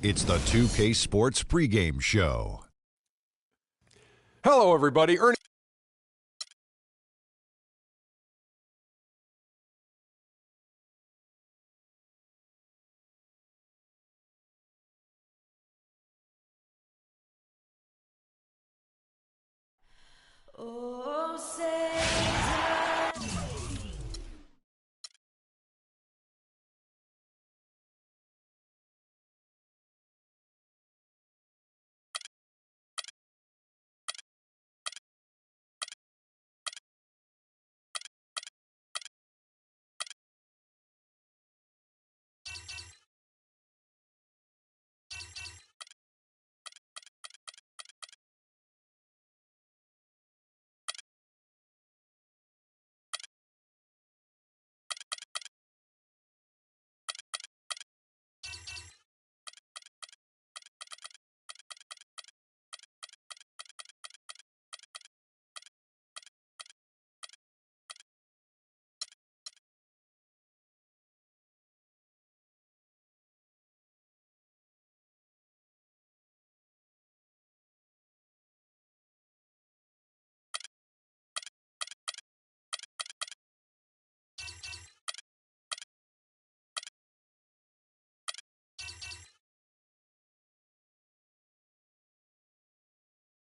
It's the 2K Sports pregame show. Hello, everybody. Ernie. Oh, say.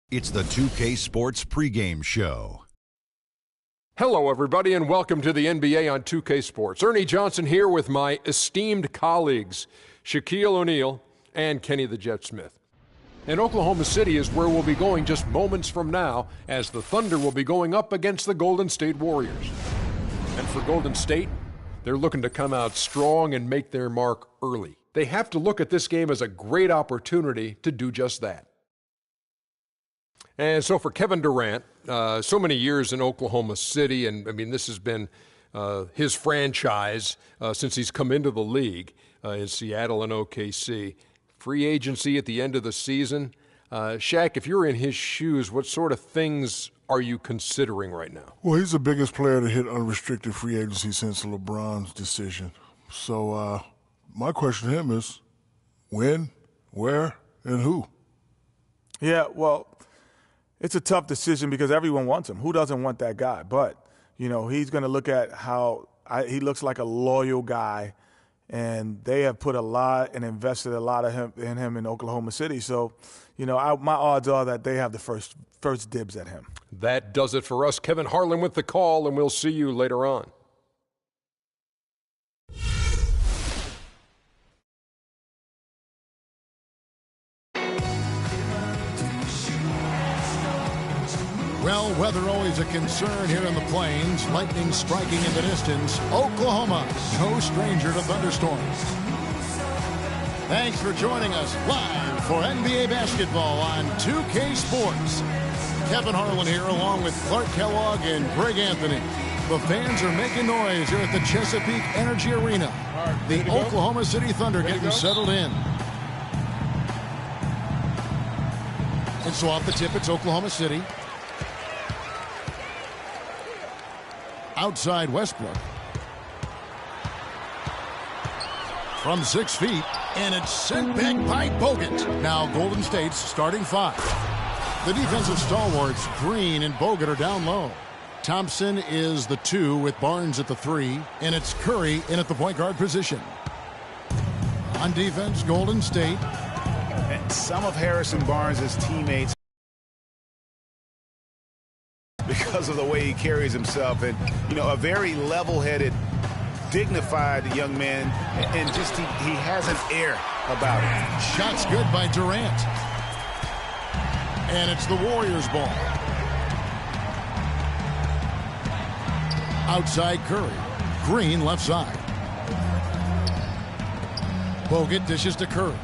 It's the 2K Sports pregame show. Hello, everybody, and welcome to the NBA on 2K Sports. Ernie Johnson here with my esteemed colleagues, Shaquille O'Neal and Kenny the Jet Smith. And Oklahoma City is where we'll be going just moments from now, as the Thunder will be going up against the Golden State Warriors. And for Golden State, they're looking to come out strong and make their mark early. They have to look at this game as a great opportunity to do just that. And so for Kevin Durant, so many years in Oklahoma City, and I mean, this has been his franchise since he's come into the league in Seattle and OKC. Free agency at the end of the season. Shaq, if you're in his shoes, what sort of things are you considering right now? Well, he's the biggest player to hit unrestricted free agency since LeBron's decision. So my question to him is when, where, and who? Yeah, well, it's a tough decision because everyone wants him. Who doesn't want that guy? But, you know, he's going to look at how he looks like a loyal guy, and they have put a lot and invested a lot of in him in Oklahoma City. So, you know, my odds are that they have the first dibs at him. That does it for us. Kevin Harlan with the call, and we'll see you later on. Well, weather always a concern here in the Plains. Lightning striking in the distance. Oklahoma, no stranger to thunderstorms. Thanks for joining us live for NBA basketball on 2K Sports. Kevin Harlan here along with Clark Kellogg and Greg Anthony. The fans are making noise here at the Chesapeake Energy Arena. The Oklahoma City Thunder getting settled in. And so off the tip, it's Oklahoma City. Outside Westbrook. From 6 feet, and it's sent back by Bogut. Now Golden State's starting 5. The defensive stalwarts, Green and Bogut, are down low. Thompson is the 2 with Barnes at the 3, and it's Curry in at the point guard position. On defense, Golden State. And some of Harrison Barnes' teammates, because of the way he carries himself, and you know, a very level-headed, dignified young man, and just he has an air about him. Shots good by Durant, and it's the Warriors' ball. Outside Curry, Green left side. Bogut dishes to Curry.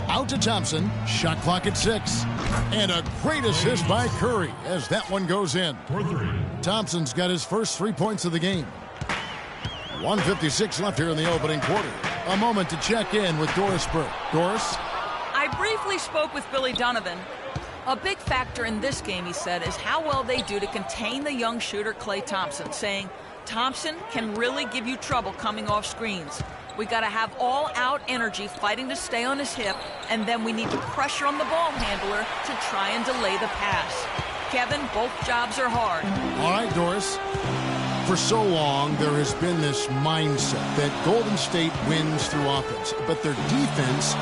Out to Thompson. Shot clock at 6. And a great assist by Curry as that one goes in. Thompson's got his first 3 points of the game. 1:56 left here in the opening quarter. A moment to check in with Doris Burke. Doris? I briefly spoke with Billy Donovan. A big factor in this game, he said, is how well they do to contain the young shooter Klay Thompson, saying Thompson can really give you trouble coming off screens. We got to have all-out energy fighting to stay on his hip, and then we need to pressure on the ball handler to try and delay the pass. Kevin, both jobs are hard. All right, Doris. For so long, there has been this mindset that Golden State wins through offense, but their defense,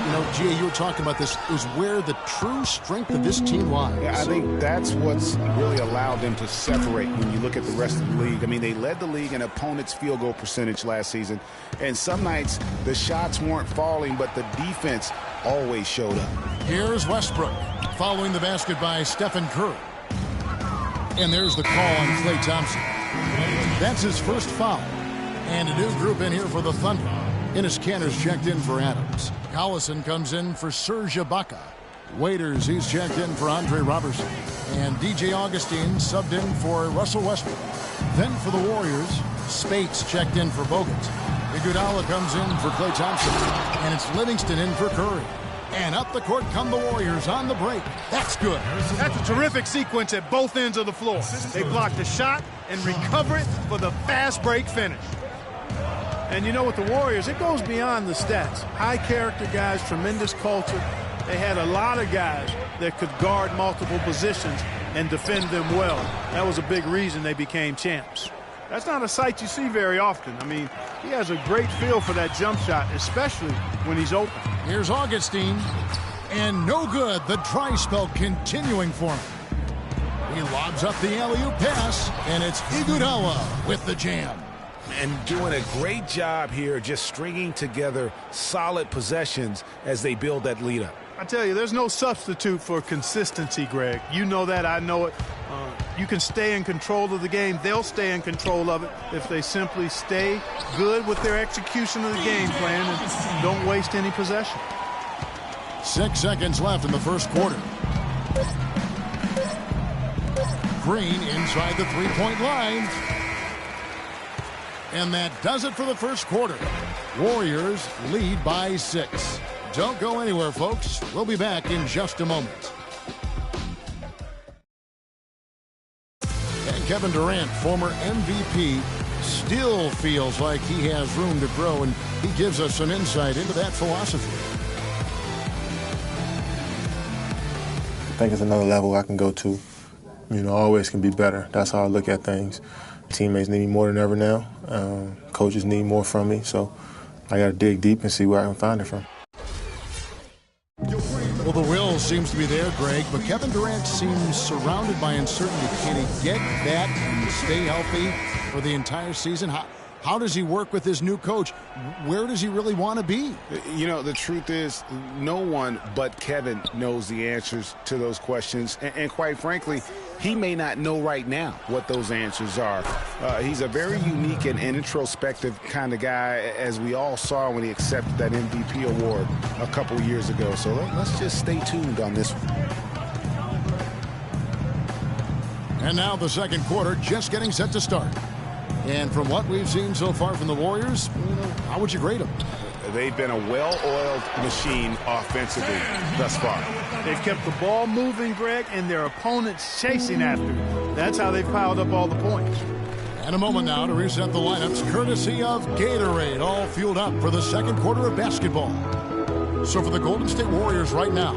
you know, Gia, you were talking about this, is where the true strength of this team lies. Yeah, I think that's what's really allowed them to separate when you look at the rest of the league. I mean, they led the league in opponents' field goal percentage last season, and some nights the shots weren't falling, but the defense always showed up. Here's Westbrook following the basket by Stephen Curry. And there's the call on Klay Thompson. That's his first foul. And a new group in here for the Thunder. Enes Kanter's checked in for Adams. Collison comes in for Serge Ibaka. Waiters, he's checked in for Andre Robertson. And DJ Augustine subbed in for Russell Westbrook. Then for the Warriors, Spates checked in for Bogut. Iguodala comes in for Klay Thompson. And it's Livingston in for Curry. And up the court come the Warriors on the break. That's good. That's a terrific sequence at both ends of the floor. They block the shot and recover it for the fast break finish. And you know, with the Warriors, it goes beyond the stats. High character guys, tremendous culture. They had a lot of guys that could guard multiple positions and defend them well. That was a big reason they became champs. That's not a sight you see very often. I mean, he has a great feel for that jump shot, especially when he's open. Here's Augustine, and no good. The dry spell continuing for him. He lobs up the alley-oop pass, and it's Iguodala with the jam. And doing a great job here just stringing together solid possessions as they build that lead up. I tell you, there's no substitute for consistency, Greg. You know that, I know it. You can stay in control of the game. They'll stay in control of it if they simply stay good with their execution of the game plan and don't waste any possession. 6 seconds left in the first quarter. Green inside the three-point line. And that does it for the first quarter. Warriors lead by 6. Don't go anywhere, folks. We'll be back in just a moment. And Kevin Durant, former MVP, still feels like he has room to grow, and he gives us some insight into that philosophy. I think it's another level I can go to. You know, always can be better. That's how I look at things. Teammates need me more than ever now. Coaches need more from me, so I got to dig deep and see where I can find it from. Well, the will seems to be there, Greg, but Kevin Durant seems surrounded by uncertainty. Can he get that and stay healthy for the entire season? How does he work with his new coach? Where does he really want to be? You know, the truth is, no one but Kevin knows the answers to those questions. And quite frankly, he may not know right now what those answers are. He's a very unique and introspective kind of guy, as we all saw when he accepted that MVP award a couple years ago. So let's just stay tuned on this one. And now the second quarter just getting set to start. And from what we've seen so far from the Warriors, how would you grade them? They've been a well-oiled machine offensively thus far. They've kept the ball moving, Greg, and their opponents chasing after it. That's how they've piled up all the points. And a moment now to reset the lineups, courtesy of Gatorade, all fueled up for the second quarter of basketball. So for the Golden State Warriors right now,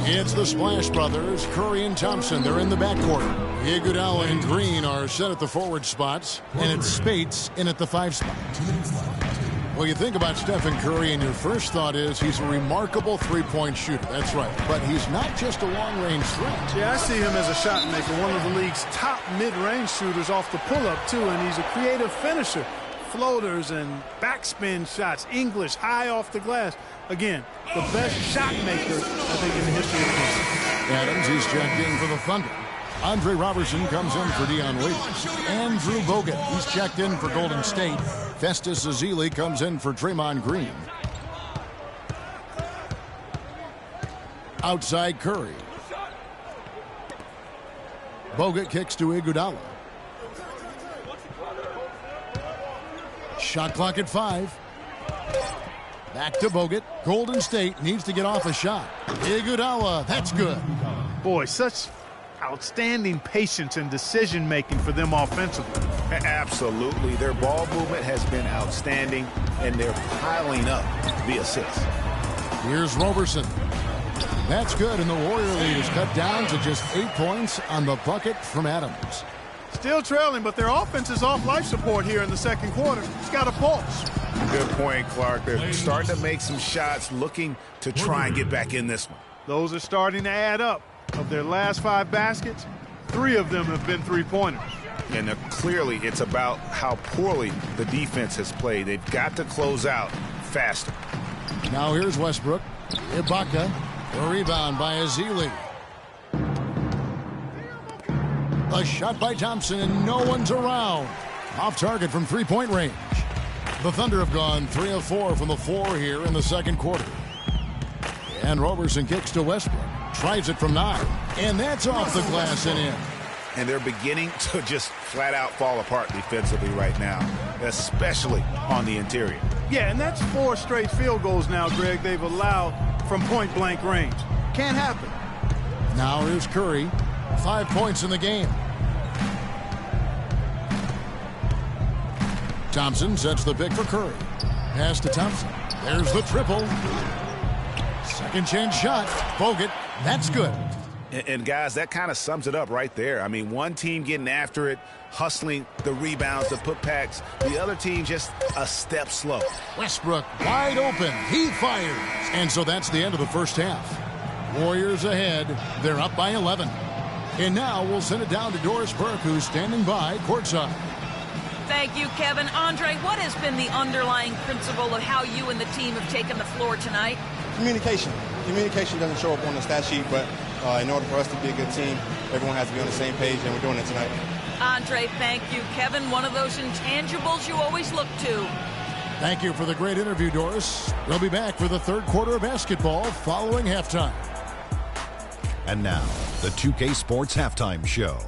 it's the Splash Brothers, Curry and Thompson. They're in the backcourt. Iguodala and Green are set at the forward spots, and it's Spates in at the 5 spot. Well, you think about Stephen Curry, and your first thought is he's a remarkable three-point shooter. That's right. But he's not just a long-range threat. Yeah, I see him as a shot maker, one of the league's top mid-range shooters off the pull-up, too, and he's a creative finisher. Floaters and backspin shots, English, high off the glass. Again, the best shot maker, I think, in the history of the game. Adams, he's checked in for the Thunder. Andre Robertson comes in for Dion Waiters. Andrew Bogut, he's checked in for Golden State. Festus Ezeli comes in for Draymond Green. Outside Curry. Bogut kicks to Iguodala. Shot clock at 5. Back to Bogut. Golden State needs to get off a shot. Iguodala, that's good. Boy, such outstanding patience and decision-making for them offensively. Absolutely. Their ball movement has been outstanding, and they're piling up the assists. Here's Roberson. That's good, and the Warrior lead is cut down to just 8 points on the bucket from Adams. Still trailing, but their offense is off life support here in the second quarter. It's got a pulse. Good point, Clark. They're starting to make some shots, looking to try and get back in this one. Those are starting to add up. Of their last 5 baskets, 3 of them have been three-pointers. And clearly it's about how poorly the defense has played. They've got to close out faster. Now here's Westbrook. Ibaka. The rebound by Ezeli. A shot by Thompson, and no one's around. Off target from three-point range. The Thunder have gone 3 of 4 from the floor here in the second quarter. And Roberson kicks to Westbrook. Tries it from 9. And that's off the glass and in. And they're beginning to just flat out fall apart defensively right now, especially on the interior. Yeah, and that's 4 straight field goals now, Greg, they've allowed from point-blank range. Can't happen. Now here's Curry. 5 points in the game. Thompson sets the pick for Curry. Pass to Thompson. There's the triple. Second chance shot. Bogut. That's good. And guys, that kind of sums it up right there. I mean, one team getting after it, hustling the rebounds, the putbacks. The other team just a step slow. Westbrook wide open. He fires. And so that's the end of the first half. Warriors ahead. They're up by 11. And now we'll send it down to Doris Burke, who's standing by courtside. Thank you, Kevin. Andre, what has been the underlying principle of how you and the team have taken the floor tonight? Communication. Communication doesn't show up on the stat sheet, but in order for us to be a good team, everyone has to be on the same page, and we're doing it tonight. Andre, thank you. Kevin, one of those intangibles you always look to. Thank you for the great interview, Doris. We'll be back for the third quarter of basketball following halftime. And now, the 2K Sports Halftime Show.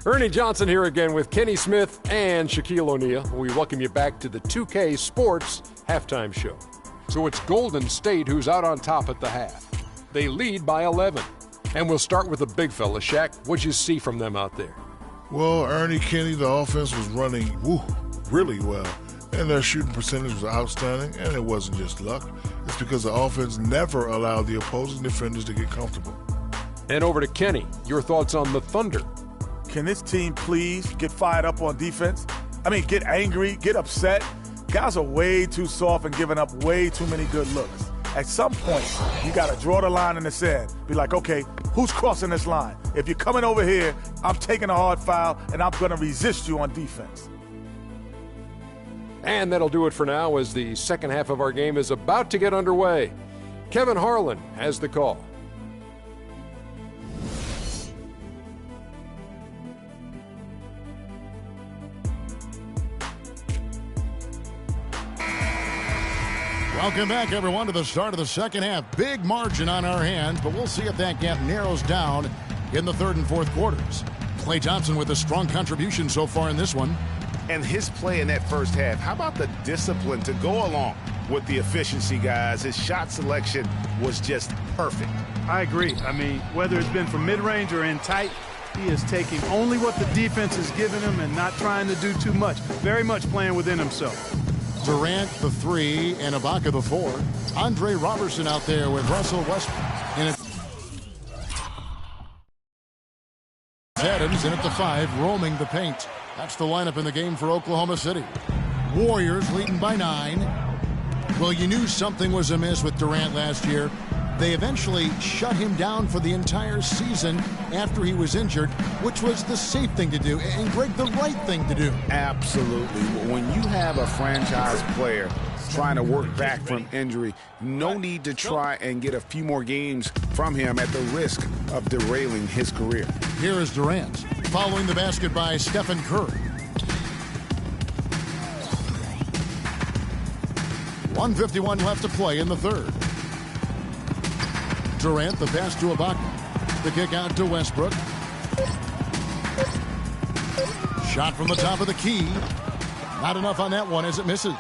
Ernie Johnson here again with Kenny Smith and Shaquille O'Neal. We welcome you back to the 2K Sports Halftime Show. So it's Golden State who's out on top at the half. They lead by 11. And we'll start with the big fella. Shaq, what'd you see from them out there? Well, Ernie, Kenny, the offense was running really well. And their shooting percentage was outstanding, and it wasn't just luck. It's because the offense never allowed the opposing defenders to get comfortable. And over to Kenny. Your thoughts on the Thunder? Can this team please get fired up on defense? I mean, get angry, get upset. Guys are way too soft and giving up way too many good looks. At some point, you got to draw the line in the sand. Be like, okay, who's crossing this line? If you're coming over here, I'm taking a hard foul, and I'm going to resist you on defense. And that'll do it for now as the second half of our game is about to get underway. Kevin Harlan has the call. Welcome back, everyone, to the start of the second half. Big margin on our hands, but we'll see if that gap narrows down in the third and fourth quarters. Klay Thompson with a strong contribution so far in this one. And his play in that first half, how about the discipline to go along with the efficiency, guys? His shot selection was just perfect. I agree. I mean, whether it's been from mid-range or in tight, he is taking only what the defense is giving him and not trying to do too much. Very much playing within himself. Durant the 3 and Ibaka the 4. Andre Roberson out there with Russell Westbrook. And it's Adams in at the 5, roaming the paint. That's the lineup in the game for Oklahoma City. Warriors leading by 9. Well, you knew something was amiss with Durant last year. They eventually shut him down for the entire season after he was injured, which was the safe thing to do, and Greg, the right thing to do. Absolutely. When you have a franchise player trying to work back from injury, no need to try and get a few more games from him at the risk of derailing his career. Here is Durant, following the basket by Stephen Curry. 1:51 left to play in the third. Durant, the pass to Ibaka. The kick out to Westbrook. Shot from the top of the key. Not enough on that one as it misses.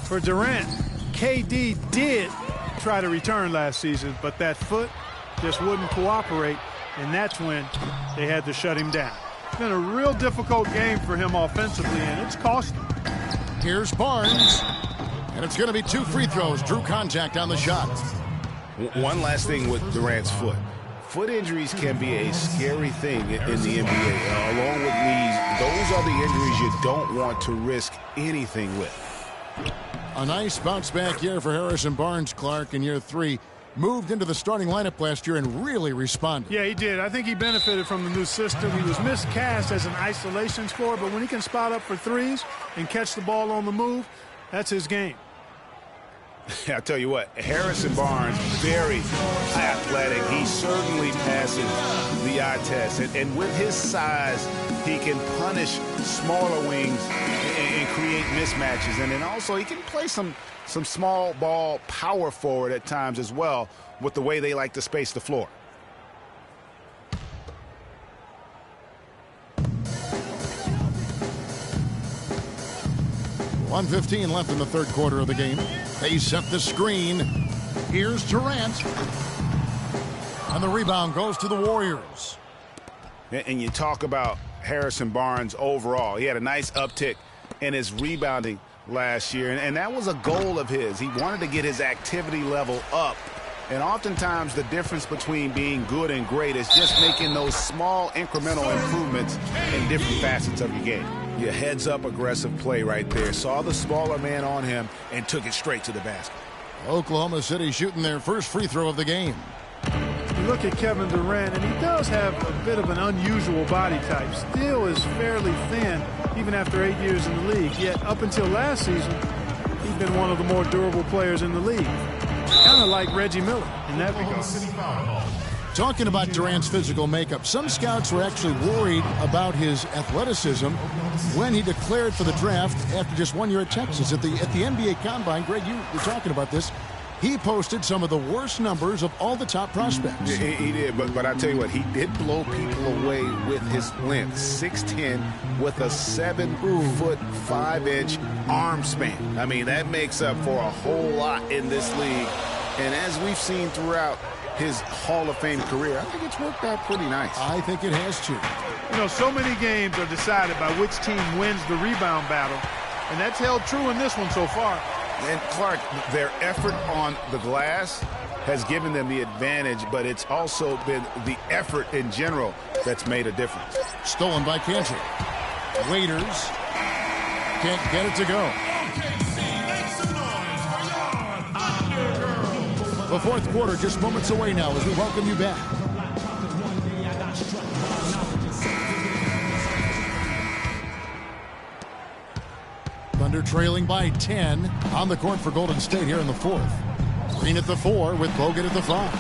For Durant, KD did try to return last season, but that foot just wouldn't cooperate, and that's when they had to shut him down. It's been a real difficult game for him offensively, and it's cost him. Here's Barnes, and it's going to be 2 free throws. Drew contact on the shot. One last thing with Durant's foot. Foot injuries can be a scary thing in the NBA. Along with knees, those are the injuries you don't want to risk anything with. A nice bounce-back year for Harrison Barnes, Clark, in year 3. Moved into the starting lineup last year and really responded. Yeah, he did. I think he benefited from the new system. He was miscast as an isolation scorer, but when he can spot up for threes and catch the ball on the move, that's his game. I'll tell you what, Harrison Barnes, very athletic. He certainly passes the eye test. And with his size, he can punish smaller wings and create mismatches. And then also he can play some small ball power forward at times as well with the way they like to space the floor. .115 left in the third quarter of the game. They set the screen. Here's Durant. And the rebound goes to the Warriors. And you talk about Harrison Barnes overall. He had a nice uptick in his rebounding last year, and that was a goal of his. He wanted to get his activity level up. And oftentimes the difference between being good and great is just making those small incremental improvements in different facets of your game. Your heads-up aggressive play right there. Saw the smaller man on him and took it straight to the basket. Oklahoma City shooting their first free throw of the game. You look at Kevin Durant, and he does have a bit of an unusual body type. Still is fairly thin, even after 8 years in the league. Yet up until last season, he's been one of the more durable players in the league. Kind of like Reggie Miller in that regard. Talking about Durant's physical makeup, some scouts were actually worried about his athleticism when he declared for the draft after just 1 year at Texas. At the NBA Combine, Greg, you were talking about this. He posted some of the worst numbers of all the top prospects. He did, but I tell you what, he did blow people away with his length. 6'10", with a 7'5" arm span. I mean, that makes up for a whole lot in this league. And as we've seen throughout his Hall of Fame career, I think it's worked out pretty nice. I think it has too. You know, so many games are decided by which team wins the rebound battle, and that's held true in this one so far. And Clark, their effort on the glass has given them the advantage, but it's also been the effort in general that's made a difference. Stolen by Cantor. Waiters can't get it to go. The fourth quarter just moments away now as we welcome you back. Thunder trailing by 10 on the court for Golden State here in the fourth. Green at the 4 with Bogut at the 5.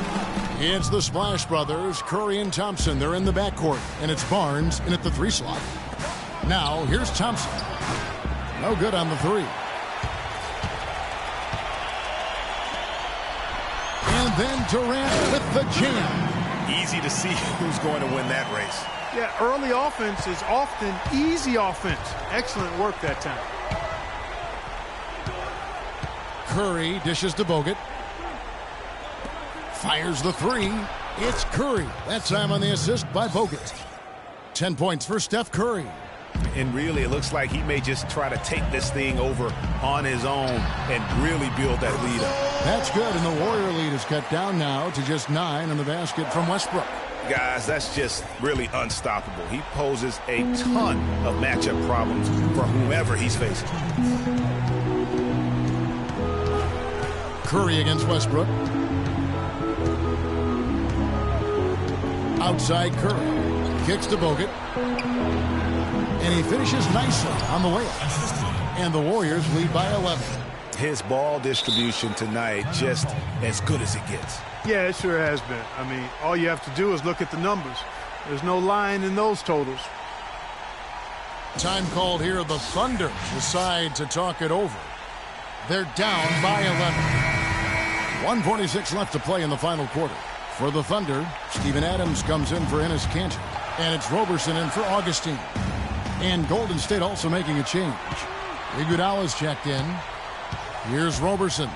It's the Splash Brothers, Curry and Thompson. They're in the backcourt, and it's Barnes in at the 3 slot. Now here's Thompson. No good on the 3. And then Durant with the jam. Easy to see who's going to win that race. Yeah, early offense is often easy offense. Excellent work that time. Curry dishes to Bogut. Fires the 3. It's Curry. That time on the assist by Bogut. 10 points for Steph Curry. And really, it looks like he may just try to take this thing over on his own and really build that lead up. That's good, and the Warrior lead is cut down now to just 9 on the basket from Westbrook. Guys, that's just really unstoppable. He poses a ton of matchup problems for whomever he's facing. Curry against Westbrook. Outside Curry. Kicks to Bogut. And he finishes nicely on the layup. And the Warriors lead by 11. His ball distribution tonight just as good as it gets. Yeah, it sure has been. I mean, all you have to do is look at the numbers. There's no line in those totals. Time called here. The Thunder decide to talk it over. They're down by 11. 1:46 left to play in the final quarter. For the Thunder, Steven Adams comes in for Enes Kanter. And it's Roberson in for Augustine. And Golden State also making a change. Iguodala's checked in. Here's Roberson.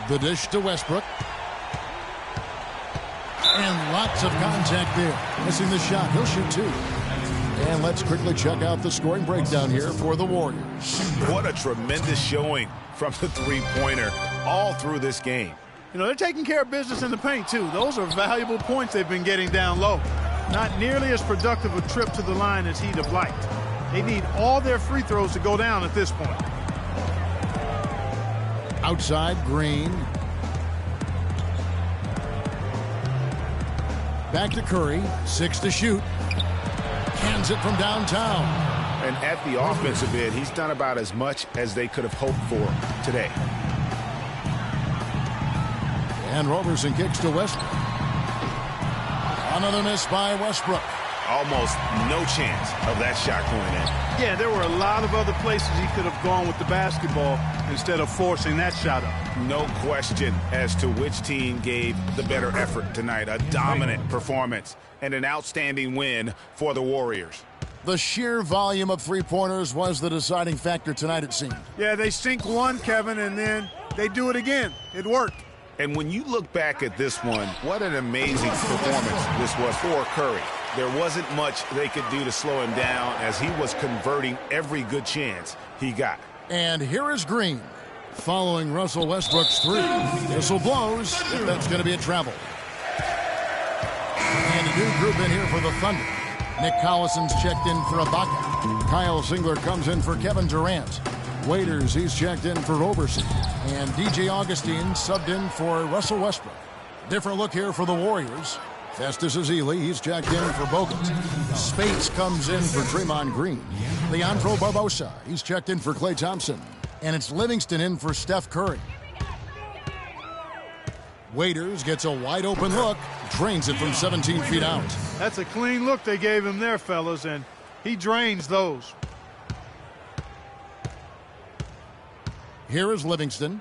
The dish to Westbrook. And lots of contact there. Missing the shot. He'll shoot 2. And let's quickly check out the scoring breakdown here for the Warriors. What a tremendous showing from the three-pointer all through this game. You know, they're taking care of business in the paint, too. Those are valuable points they've been getting down low. Not nearly as productive a trip to the line as he'd have liked. They need all their free throws to go down at this point. Outside, Green. Back to Curry. 6 to shoot. Hands it from downtown. And at the offensive end, he's done about as much as they could have hoped for today. And Roberson kicks to Westbrook. Another miss by Westbrook. Almost no chance of that shot going in. Yeah, there were a lot of other places he could have gone with the basketball instead of forcing that shot up. No question as to which team gave the better effort tonight. A dominant performance and an outstanding win for the Warriors. The sheer volume of three-pointers was the deciding factor tonight, it seemed. Yeah, they sink one, Kevin, and then they do it again. It worked. And when you look back at this one, what an amazing performance this was for Curry. There wasn't much they could do to slow him down as he was converting every good chance he got. And here is Green following Russell Westbrook's 3. Whistle blows. That's going to be a travel. And a new group in here for the Thunder. Nick Collison's checked in for Ibaka. Kyle Singler comes in for Kevin Durant. Waiters, he's checked in for Roberson. And DJ Augustine subbed in for Russell Westbrook. Different look here for the Warriors. Festus Ezeli, he's checked in for Bogut. Spates comes in for Draymond Green. Leandro Barbosa, he's checked in for Klay Thompson. And it's Livingston in for Steph Curry. Waiters gets a wide open look, drains it from 17 feet out. That's a clean look they gave him there, fellas, and he drains those. Here is Livingston.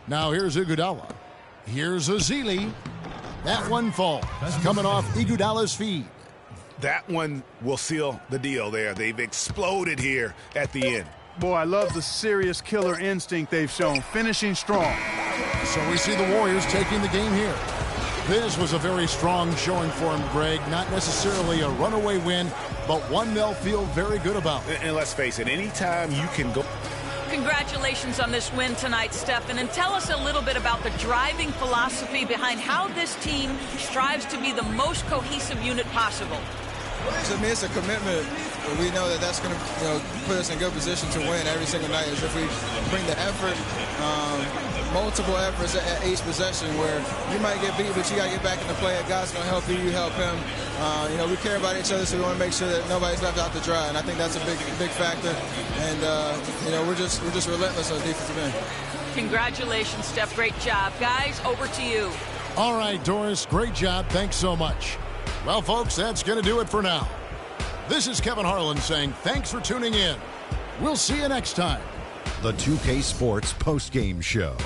Now here's Iguodala. Here's Ezeli. That one falls, coming off Iguodala's feed. That one will seal the deal there. They've exploded here at the end. Boy, I love the serious killer instinct they've shown, finishing strong. So we see the Warriors taking the game here. This was a very strong showing for him, Greg. Not necessarily a runaway win, but one they'll feel very good about. And let's face it, anytime you can go. Congratulations on this win tonight, Stephen, and tell us a little bit about the driving philosophy behind how this team strives to be the most cohesive unit possible. To me, it's a commitment. We know that that's going to put us in good position to win every single night. Is if we bring the effort, multiple efforts at each possession, where you might get beat, but you got to get back in the play. God's going to help you, you help him. We care about each other, so we want to make sure that nobody's left out to dry. And I think that's a big factor. And we're just relentless on defensive end. Congratulations, Steph. Great job, guys. Over to you. All right, Doris. Great job. Thanks so much. Well, folks, that's going to do it for now. This is Kevin Harlan saying thanks for tuning in. We'll see you next time. The 2K Sports Postgame Show.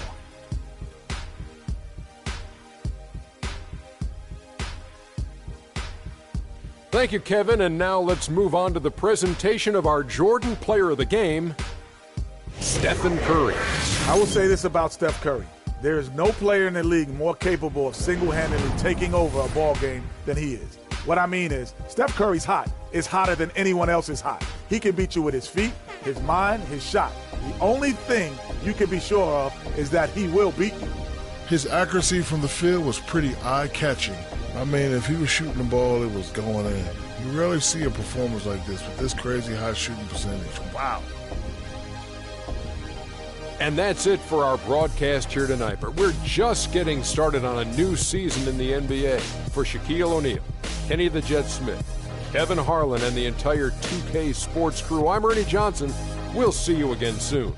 Thank you, Kevin. And now let's move on to the presentation of our Jordan Player of the Game, Stephen Curry. I will say this about Steph Curry. There is no player in the league more capable of single-handedly taking over a ball game than he is. What I mean is, Steph Curry's hot. Is hotter than anyone else is hot. He can beat you with his feet, his mind, his shot. The only thing you can be sure of is that he will beat you. His accuracy from the field was pretty eye-catching. I mean, if he was shooting the ball, it was going in. You rarely see a performance like this with this crazy high shooting percentage. Wow. And that's it for our broadcast here tonight. But we're just getting started on a new season in the NBA. For Shaquille O'Neal, Kenny the Jet Smith, Kevin Harlan, and the entire 2K Sports crew, I'm Ernie Johnson. We'll see you again soon.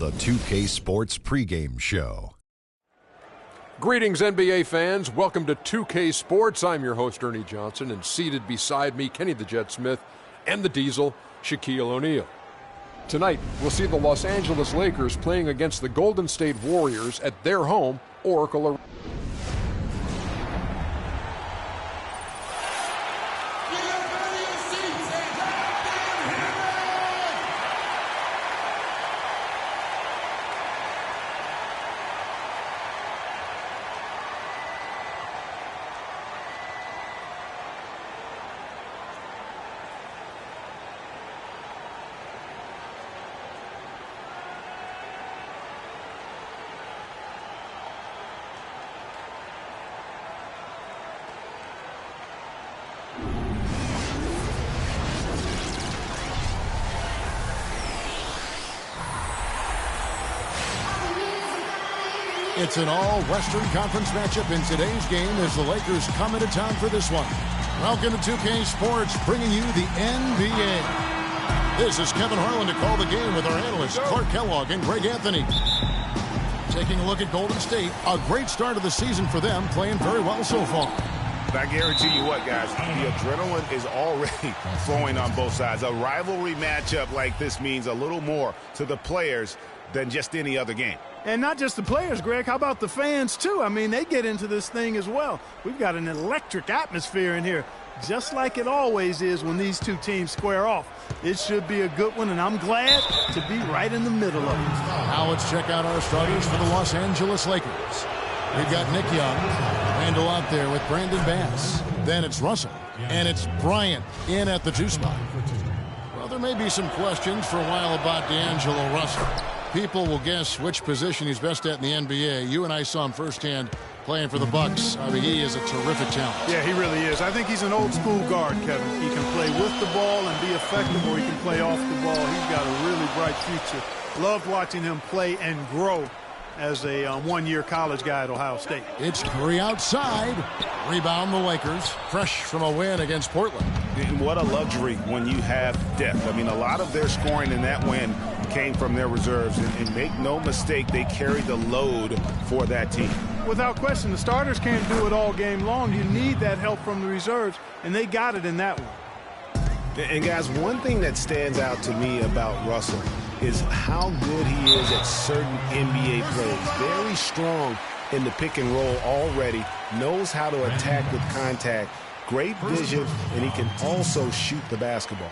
the 2K Sports pregame show. Greetings, NBA fans. Welcome to 2K Sports. I'm your host, Ernie Johnson, and seated beside me, Kenny the Jet Smith, and the Diesel, Shaquille O'Neal. Tonight, we'll see the Los Angeles Lakers playing against the Golden State Warriors at their home, Oracle Arena. It's an all-Western Conference matchup in today's game as the Lakers come into town for this one. Welcome to 2K Sports, bringing you the NBA. This is Kevin Harlan to call the game with our analysts Clark Kellogg and Greg Anthony. Taking a look at Golden State, a great start of the season for them, playing very well so far. I guarantee you what, guys, the adrenaline is already flowing on both sides. A rivalry matchup like this means a little more to the players than just any other game. And not just the players, Greg. How about the fans, too? I mean, they get into this thing as well. We've got an electric atmosphere in here, just like it always is when these two teams square off. It should be a good one, and I'm glad to be right in the middle of it. Now let's check out our starters for the Los Angeles Lakers. We've got Nick Young, Randall out there with Brandon Bass. Then it's Russell, and it's Bryant in at the 2 spot. Well, there may be some questions for a while about D'Angelo Russell. People will guess which position he's best at in the NBA. You and I saw him firsthand playing for the Bucks. I mean, he is a terrific talent. Yeah, he really is. I think he's an old-school guard, Kevin. He can play with the ball and be effective, or he can play off the ball. He's got a really bright future. Loved watching him play and grow as a one-year college guy at Ohio State. It's Curry outside. Rebound the Lakers, fresh from a win against Portland. And what a luxury when you have depth. I mean, a lot of their scoring in that win came from their reserves. And make no mistake, they carried the load for that team. Without question, the starters can't do it all game long. You need that help from the reserves, and they got it in that one. And, guys, one thing that stands out to me about Russell is how good he is at certain NBA plays. Very strong in the pick and roll already, knows how to attack with contact, great vision, and he can also shoot the basketball.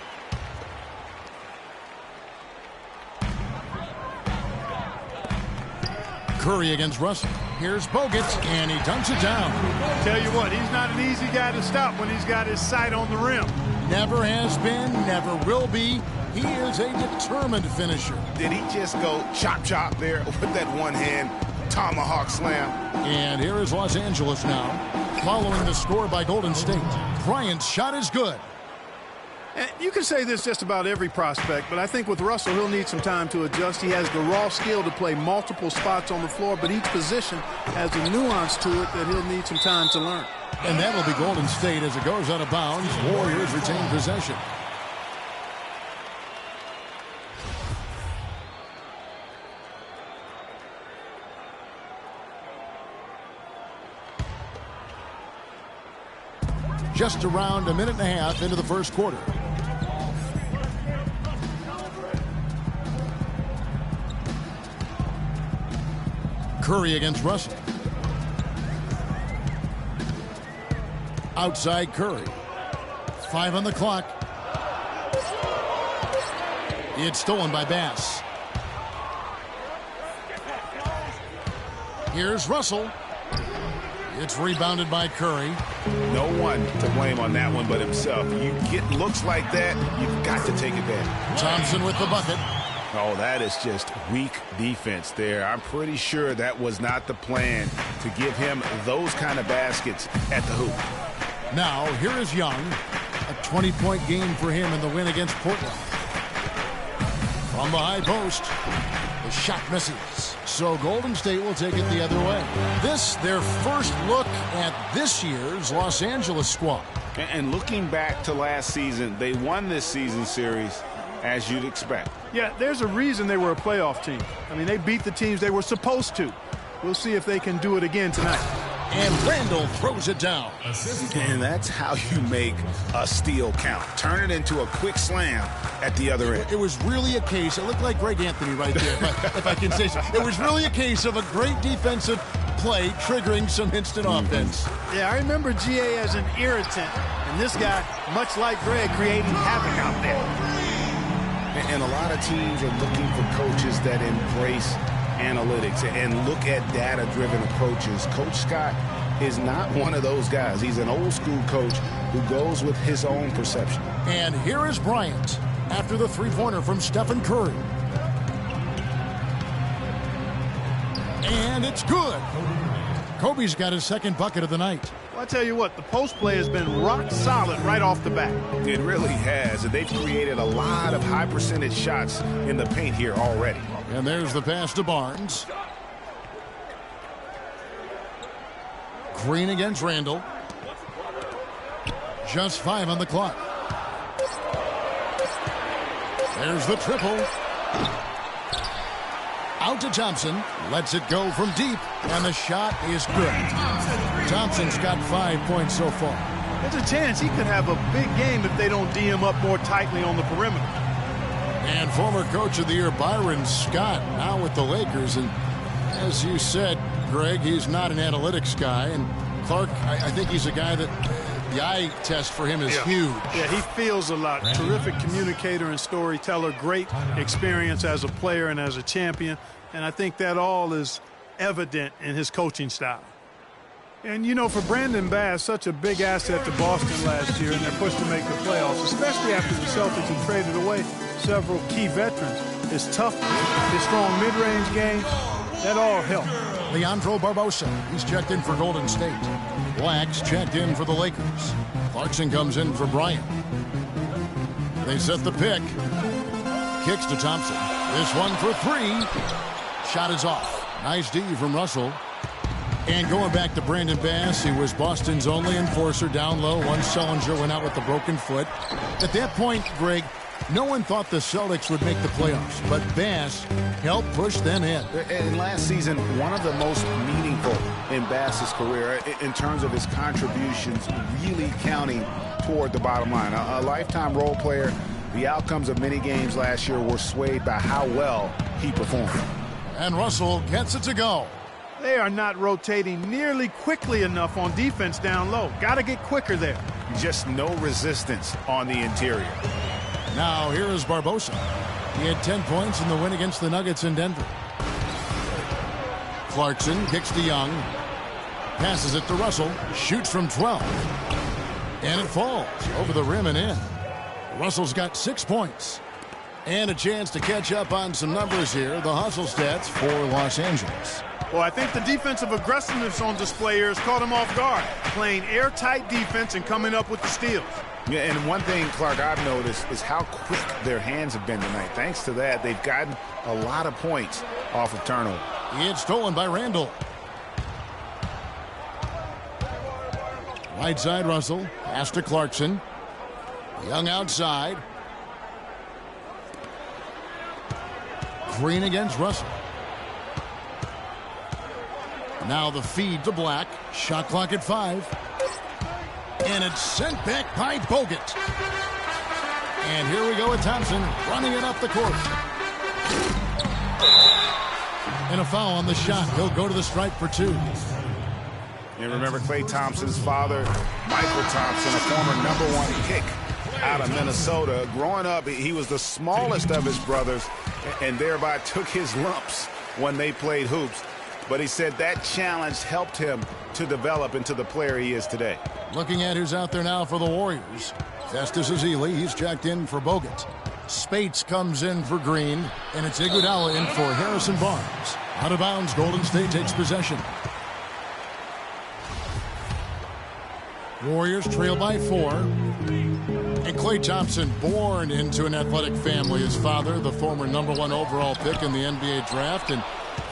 Curry against Russell. Here's Bogut, and he dunks it down. Tell you what, he's not an easy guy to stop when he's got his sight on the rim. Never has been, never will be. He is a determined finisher. Did he just go chop there with that one-hand tomahawk slam? And here is Los Angeles now, following the score by Golden State. Bryant's shot is good. And you can say this just about every prospect, but I think with Russell, he'll need some time to adjust. He has the raw skill to play multiple spots on the floor, but each position has a nuance to it that he'll need some time to learn. And that'll be Golden State as it goes out of bounds. Warriors retain possession. Just around a minute and a half into the first quarter. Curry against Russell. Outside Curry. 5 on the clock. It's stolen by Bass. Here's Russell. It's rebounded by Curry. No one to blame on that one but himself. You get looks like that, you've got to take advantage. Thompson with the bucket. Oh, that is just weak defense there. I'm pretty sure that was not the plan to give him those kind of baskets at the hoop. Now, here is Young. A 20-point game for him in the win against Portland. From the high post, the shot misses. So Golden State will take it the other way. This, their first look at this year's Los Angeles squad. And looking back to last season, they won this season series as you'd expect. Yeah, there's a reason they were a playoff team. I mean, they beat the teams they were supposed to. We'll see if they can do it again tonight. And Randall throws it down. And that's how you make a steal count. Turn it into a quick slam at the other end. It was really a case, it looked like Greg Anthony right there, if I can say so. It was really a case of a great defensive play triggering some instant offense. Yeah, I remember GA as an irritant. And this guy, much like Greg, creating havoc out there. And a lot of teams are looking for coaches that embrace analytics and look at data-driven approaches. Coach Scott is not one of those guys. He's an old-school coach who goes with his own perception. And here is Bryant after the three-pointer from Stephen Curry. And it's good. Kobe's got his second bucket of the night. Well, I tell you what, the post play has been rock solid right off the bat. It really has. And they've created a lot of high percentage shots in the paint here already. And there's the pass to Barnes. Green against Randall. Just 5 on the clock. There's the triple. Out to Thompson. Lets it go from deep. And the shot is good. Thompson's got 5 points so far. There's a chance he could have a big game if they don't D him up more tightly on the perimeter. And former Coach of the Year Byron Scott now with the Lakers. And as you said, Greg, he's not an analytics guy. And Clark, I think he's a guy that the eye test for him is huge. Yeah, he feels a lot. Terrific communicator and storyteller. Great experience as a player and as a champion. And I think that all is evident in his coaching style. And, you know, for Brandon Bass, such a big asset to Boston last year, and they're pushed to make the playoffs, especially after the Celtics have traded away several key veterans. His toughness, his strong mid-range game, that all helped. Leandro Barbosa, he's checked in for Golden State. Black's checked in for the Lakers. Clarkson comes in for Bryant. They set the pick. Kicks to Thompson. This one for 3. Shot is off. Nice D from Russell. And going back to Brandon Bass, he was Boston's only enforcer down low once Sullinger went out with the broken foot. At that point, Greg, no one thought the Celtics would make the playoffs, but Bass helped push them in. And last season, one of the most meaningful in Bass's career in terms of his contributions really counting toward the bottom line. A lifetime role player, the outcomes of many games last year were swayed by how well he performed. And Russell gets it to go. They are not rotating nearly quickly enough on defense down low. Got to get quicker there. Just no resistance on the interior. Now here is Barbosa. He had 10 points in the win against the Nuggets in Denver. Clarkson kicks to Young. Passes it to Russell. Shoots from 12. And it falls over the rim and in. Russell's got 6 points. And a chance to catch up on some numbers here. The hustle stats for Los Angeles. Well, I think the defensive aggressiveness on display here has caught him off guard. Playing airtight defense and coming up with the steals. Yeah, and one thing, Clark, I've noticed is how quick their hands have been tonight. Thanks to that, they've gotten a lot of points off of turnover. It's stolen by Randall. Right side, Russell. Pass to Clarkson. Young outside. Green against Russell. Now the feed to Black. Shot clock at 5. And it's sent back by Bogut. And here we go with Thompson running it up the court. And a foul on the shot. He'll go to the stripe for 2. And remember Klay Thompson's father, Michael Thompson, a former #1 pick out of Minnesota. Growing up, he was the smallest of his brothers and thereby took his lumps when they played hoops. But he said that challenge helped him to develop into the player he is today. Looking at who's out there now for the Warriors. Festus Ezeli, he's checked in for Bogut. Spates comes in for Green, and it's Iguodala in for Harrison Barnes. Out of bounds, Golden State takes possession. Warriors trail by 4. And Klay Thompson, born into an athletic family. His father, the former #1 overall pick in the NBA draft, and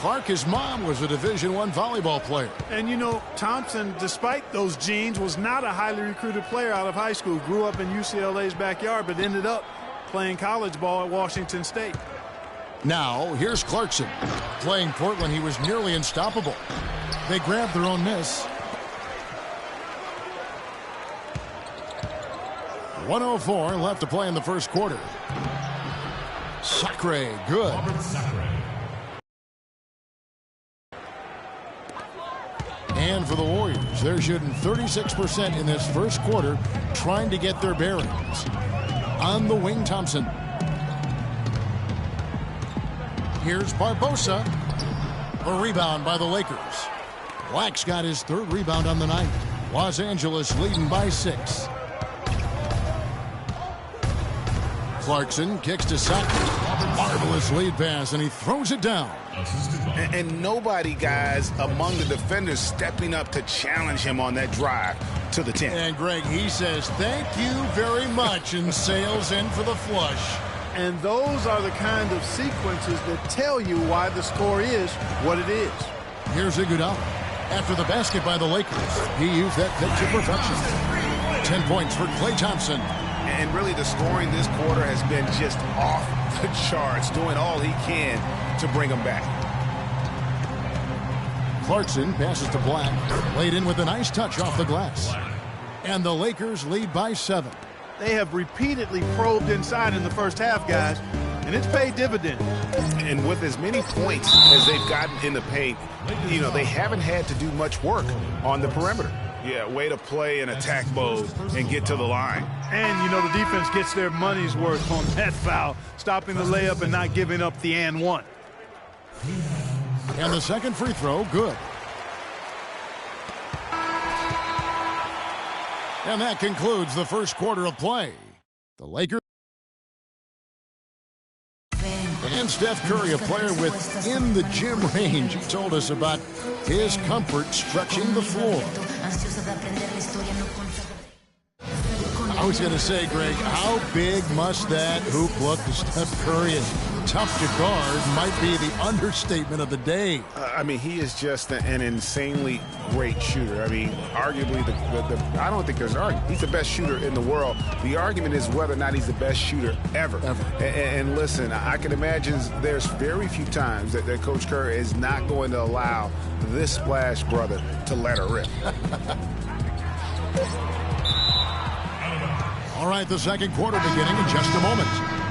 Clark, his mom, was a Division I volleyball player. And, you know, Thompson, despite those genes, was not a highly recruited player out of high school. Grew up in UCLA's backyard, but ended up playing college ball at Washington State. Now, here's Clarkson. Playing Portland, he was nearly unstoppable. They grabbed their own miss. 1:04 left to play in the first quarter. Sacre, good. And for the Warriors, they're shooting 36% in this first quarter, trying to get their bearings. On the wing, Thompson. Here's Barbosa. A rebound by the Lakers. Black's got his third rebound on the night. Los Angeles leading by 6. Clarkson kicks to Sacre. Marvelous lead pass, and he throws it down. And nobody, guys, among the defenders stepping up to challenge him on that drive to the 10. And, Greg, he says, thank you very much, and sails in for the flush. And those are the kind of sequences that tell you why the score is what it is. Here's Iguodala. After the basket by the Lakers, he used that pitch to perfection. 10 points for Klay Thompson. And really the scoring this quarter has been just off the charts, doing all he can to bring them back. Clarkson passes to Black. Laid in with a nice touch off the glass. And the Lakers lead by 7. They have repeatedly probed inside in the first half, guys, and it's paid dividends. And with as many points as they've gotten in the paint, you know, they haven't had to do much work on the perimeter. Yeah, way to play in attack mode and get to the line. And, you know, the defense gets their money's worth on that foul, stopping the layup and not giving up the and one. And the second free throw, good. And that concludes the first quarter of play. The Lakers and Steph Curry, a player within the gym range. He told us about his comfort stretching the floor. I was going to say, Greg, how big must that hoop look to Steph Curry? And tough to guard might be the understatement of the day. I mean, he is just an insanely great shooter. I mean, arguably, I don't think there's an argument. He's the best shooter in the world. The argument is whether or not he's the best shooter ever. And listen, I can imagine there's very few times that Coach Curry is not going to allow this splash brother to let her rip. All right, the second quarter beginning in just a moment.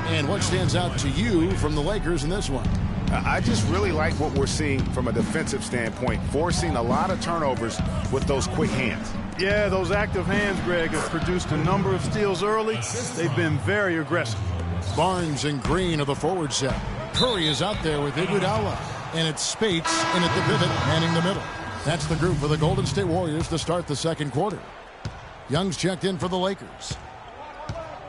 And what stands out to you from the Lakers in this one? I just really like what we're seeing from a defensive standpoint, forcing a lot of turnovers with those quick hands. Yeah, those active hands, Greg, have produced a number of steals early. They've been very aggressive. Barnes and Green are the forward set. Curry is out there with Iguodala. And it's Spates in at the pivot, manning the middle. That's the group for the Golden State Warriors to start the second quarter. Young's checked in for the Lakers.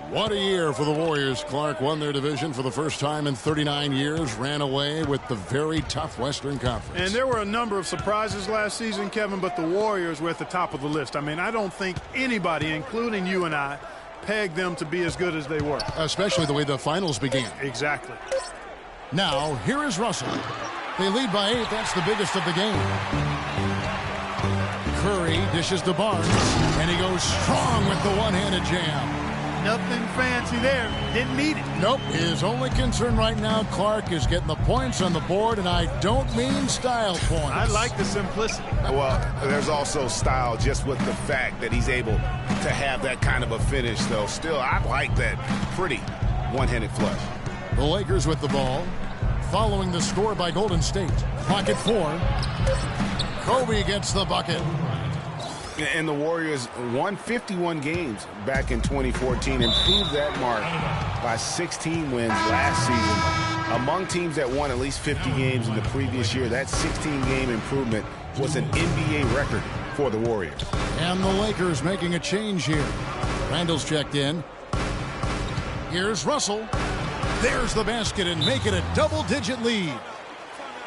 What a year for the Warriors. Clark won their division for the first time in 39 years, ran away with the very tough Western Conference. And there were a number of surprises last season, Kevin, but the Warriors were at the top of the list. I mean, I don't think anybody, including you and I, pegged them to be as good as they were. Especially the way the finals began. Exactly. Now, here is Russell. They lead by 8. That's the biggest of the game. Curry dishes to Barnes, and he goes strong with the one-handed jam. Nothing fancy there. Didn't need it. Nope. His only concern right now, Clark, is getting the points on the board, and I don't mean style points. I like the simplicity. Well, there's also style just with the fact that he's able to have that kind of a finish, though. Still, I like that pretty one-handed flush. The Lakers with the ball, following the score by Golden State. Clock at 4. Kobe gets the bucket. And the Warriors won 51 games back in 2014, improved that mark by 16 wins last season. Among teams that won at least 50 games in the previous year, that 16-game improvement was an NBA record for the Warriors. And the Lakers making a change here. Randall's checked in. Here's Russell. There's the basket and make it a double-digit lead.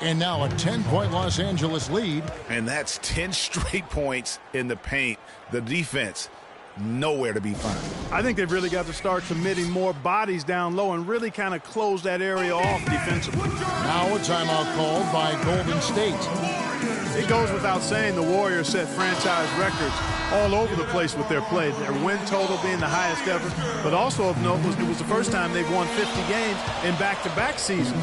And now a 10-point Los Angeles lead. And that's 10 straight points in the paint. The defense, nowhere to be found. I think they've really got to start committing more bodies down low and really kind of close that area off defensively. Now a timeout called by Golden State. It goes without saying the Warriors set franchise records all over the place with their play. Their win total being the highest ever, but also of note was it was the first time they've won 50 games in back-to-back seasons.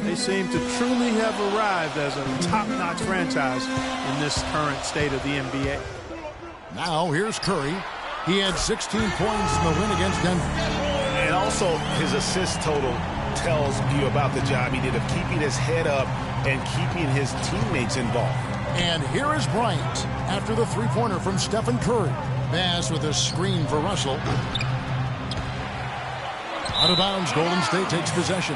They seem to truly have arrived as a top-notch franchise in this current state of the NBA. Now here's Curry. He had 16 points in the win against Denver. And also his assist total tells you about the job he did of keeping his head up and keeping his teammates involved. And here is Bryant after the three-pointer from Stephen Curry. Bass with a screen for Russell. Out of bounds, Golden State takes possession.